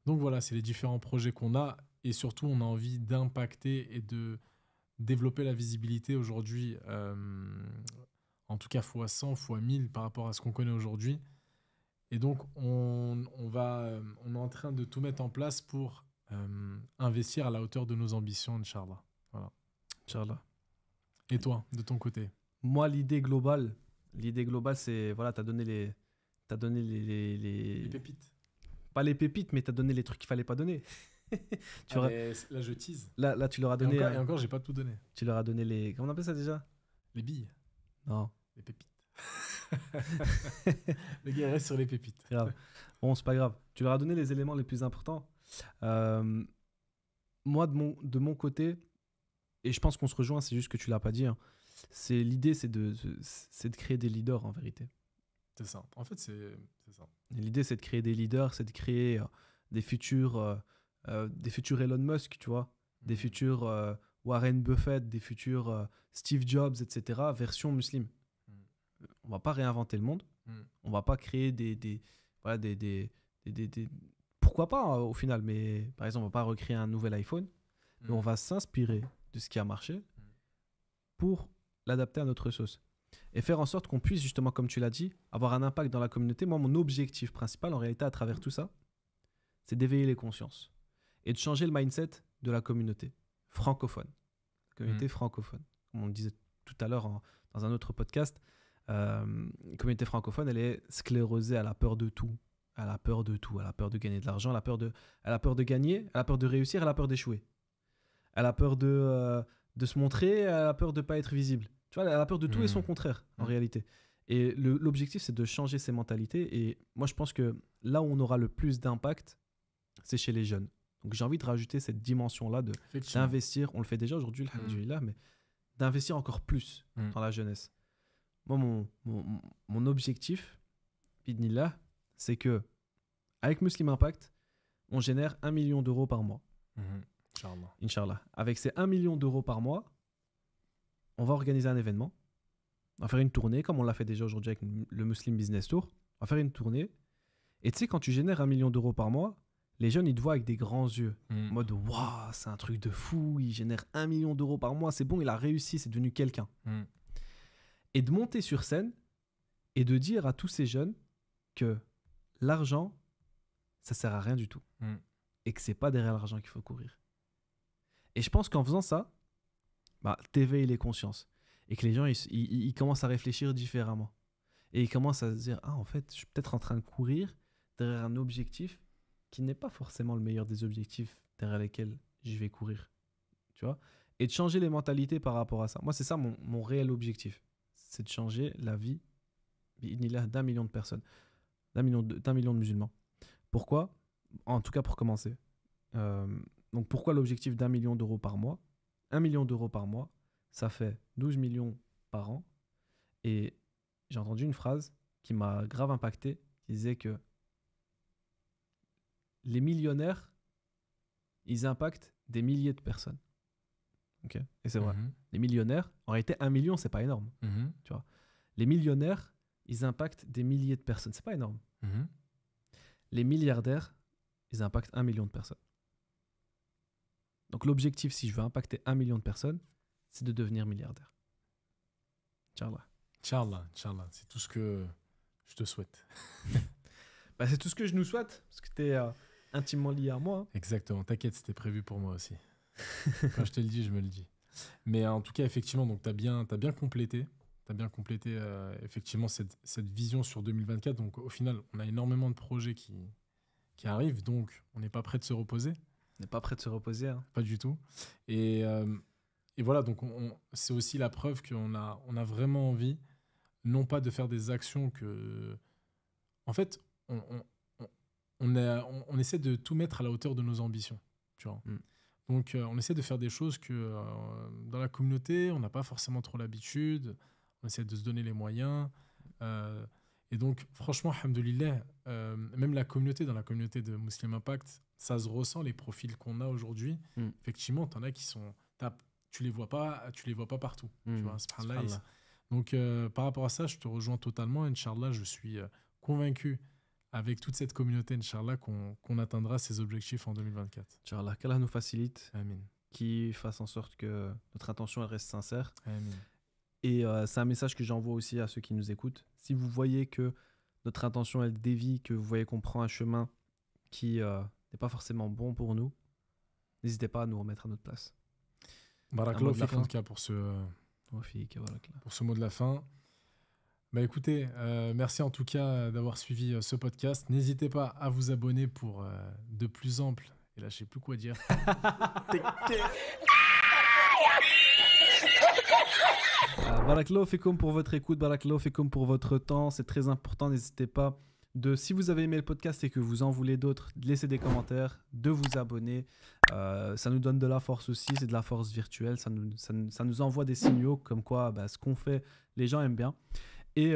Donc voilà, c'est les différents projets qu'on a et surtout, on a envie d'impacter et de développer la visibilité aujourd'hui, en tout cas fois 100, fois 1000 par rapport à ce qu'on connaît aujourd'hui. Et donc, on est en train de tout mettre en place pour investir à la hauteur de nos ambitions, Inch'Allah. Voilà. Inch'Allah. Et toi, de ton côté? Moi, l'idée globale, c'est, voilà, tu as donné T'as donné Les pépites. Pas les pépites, mais t'as donné les trucs qu'il fallait pas donner. Mais là, je tease. Là, tu leur as donné... Et encore, j'ai pas tout donné. Tu leur as donné les... Comment on appelle ça déjà? Les billes. Non. Les pépites. Le gars reste sur les pépites. Grave. Bon, c'est pas grave. Tu leur as donné les éléments les plus importants. Moi, de mon côté, et je pense qu'on se rejoint, c'est juste que tu l'as pas dit, hein, l'idée, c'est de créer des leaders, en vérité. C'est ça. En fait, c'est ça. L'idée, c'est de créer des leaders, c'est de créer des futurs Elon Musk, tu vois, des futurs Warren Buffett, des futurs Steve Jobs, etc., version musulmane. On va pas réinventer le monde. On va pas créer voilà, pourquoi pas, hein, au final, mais par exemple, on va pas recréer un nouvel iPhone, mais on va s'inspirer de ce qui a marché pour l'adapter à notre sauce. Et faire en sorte qu'on puisse, justement, comme tu l'as dit, avoir un impact dans la communauté. Moi, mon objectif principal, en réalité, à travers tout ça, c'est d'éveiller les consciences et de changer le mindset de la communauté francophone. La communauté francophone. Comme on le disait tout à l'heure dans un autre podcast, la communauté francophone, elle est sclérosée, elle a peur de tout. Elle a peur de tout. Elle a peur de gagner de l'argent, elle a peur de gagner, elle a peur de réussir, elle a peur d'échouer. Elle a peur de se montrer, elle a peur de ne pas être visible. Tu vois, elle a peur de tout et son contraire, en réalité. Et l'objectif, c'est de changer ces mentalités. Et moi, je pense que là où on aura le plus d'impact, c'est chez les jeunes. Donc, j'ai envie de rajouter cette dimension-là d'investir. On le fait déjà aujourd'hui, alhamdoulilah, mais d'investir encore plus dans la jeunesse. Moi, mon objectif, bidnillah, c'est que avec Muslim Impact, on génère 1 million d'euros par mois. Inch'Allah. Avec ces 1 million d'euros par mois, on va organiser un événement. On va faire une tournée, comme on l'a fait déjà aujourd'hui avec le Muslim Business Tour. On va faire une tournée. Et tu sais, quand tu génères 1 million d'euros par mois, les jeunes, ils te voient avec des grands yeux. En mode, waouh, c'est un truc de fou. Il génère 1 million d'euros par mois. C'est bon, il a réussi, c'est devenu quelqu'un. Et de monter sur scène et de dire à tous ces jeunes que l'argent, ça sert à rien du tout. Et que c'est pas derrière l'argent qu'il faut courir. Et je pense qu'en faisant ça, t'éveilles les consciences. Et que les gens, ils commencent à réfléchir différemment. Et ils commencent à se dire, en fait, je suis peut-être en train de courir derrière un objectif qui n'est pas forcément le meilleur des objectifs derrière lesquels je vais courir. Tu vois ? Et de changer les mentalités par rapport à ça. Moi, c'est ça mon réel objectif. C'est de changer la vie d'1 million de personnes. D'un million de musulmans. Pourquoi ? En tout cas, pour commencer. Donc, pourquoi l'objectif d'1 million d'euros par mois ? 1 million d'euros par mois, ça fait 12 millions par an. Et j'ai entendu une phrase qui m'a grave impacté, qui disait que les millionnaires, ils impactent des milliers de personnes. Okay ? Et c'est vrai. Les millionnaires, en réalité, 1 million, c'est pas énorme. Tu vois ? Les millionnaires, ils impactent des milliers de personnes. C'est pas énorme. Les milliardaires, ils impactent 1 million de personnes. Donc l'objectif, si je veux impacter 1 million de personnes, c'est de devenir milliardaire. Inch'Allah. Inch'Allah. C'est tout ce que je te souhaite. C'est tout ce que je nous souhaite, parce que tu es intimement lié à moi. Exactement. T'inquiète, c'était prévu pour moi aussi. Quand je te le dis, je me le dis. Mais en tout cas, effectivement, tu as bien complété. Tu as bien complété effectivement cette vision sur 2024. Donc au final, on a énormément de projets qui arrivent, donc on n'est pas prêt de se reposer. On n'est pas prêt de se reposer. Hein. Pas du tout. Et voilà, donc c'est aussi la preuve qu'on a vraiment envie, non pas de faire des actions que... En fait, on essaie de tout mettre à la hauteur de nos ambitions. Tu vois. Donc on essaie de faire des choses que dans la communauté, on n'a pas forcément trop l'habitude. On essaie de se donner les moyens. Et donc, franchement, alhamdoulilah, même dans la communauté de Muslim Impact, ça se ressent, les profils qu'on a aujourd'hui. Effectivement, t'en as qui sont... Tu les vois pas partout. Tu vois, subhanallah. Donc, par rapport à ça, je te rejoins totalement. Inch'Allah, je suis convaincu, avec toute cette communauté, Inch'Allah, qu'on atteindra ces objectifs en 2024. Inch'Allah, qu'Allah nous facilite. Amin. Qui fasse en sorte que notre intention elle reste sincère. Amin. Et c'est un message que j'envoie aussi à ceux qui nous écoutent. Si vous voyez que notre intention elle dévie, que vous voyez qu'on prend un chemin qui n'est pas forcément bon pour nous, n'hésitez pas à nous remettre à notre place. Barakallahu fik en tout cas pour ce mot de la fin. Bah écoutez, merci en tout cas d'avoir suivi ce podcast. N'hésitez pas à vous abonner pour de plus amples. Et là, je sais plus quoi dire. Barakallahu fikoum pour votre écoute, barakallahu fikoum pour votre temps. C'est très important. N'hésitez pas si vous avez aimé le podcast et que vous en voulez d'autres, de laisser des commentaires, de vous abonner. Ça nous donne de la force aussi. C'est de la force virtuelle. Ça nous envoie des signaux comme quoi ce qu'on fait, les gens aiment bien. Et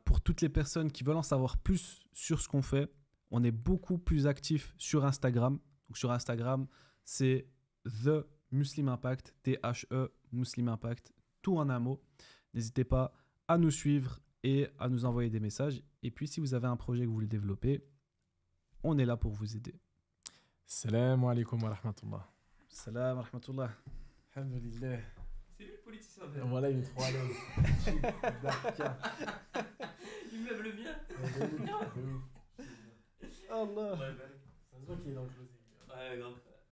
pour toutes les personnes qui veulent en savoir plus sur ce qu'on fait, on est beaucoup plus actifs sur Instagram. Donc sur Instagram, c'est The Muslim Impact, THE Muslim Impact, tout en un mot. N'hésitez pas à nous suivre et à nous envoyer des messages. Et puis, si vous avez un projet que vous voulez développer, on est là pour vous aider. Salam alaikum wa rahmatullah. Salam wa rahmatullah. Alhamdulillah. C'est lui le politicien. Voilà, il est trop à l'aise. Il meuble bien. Allah. Ouais, Ça se voit qu'il est dans le closing. ouais, grave.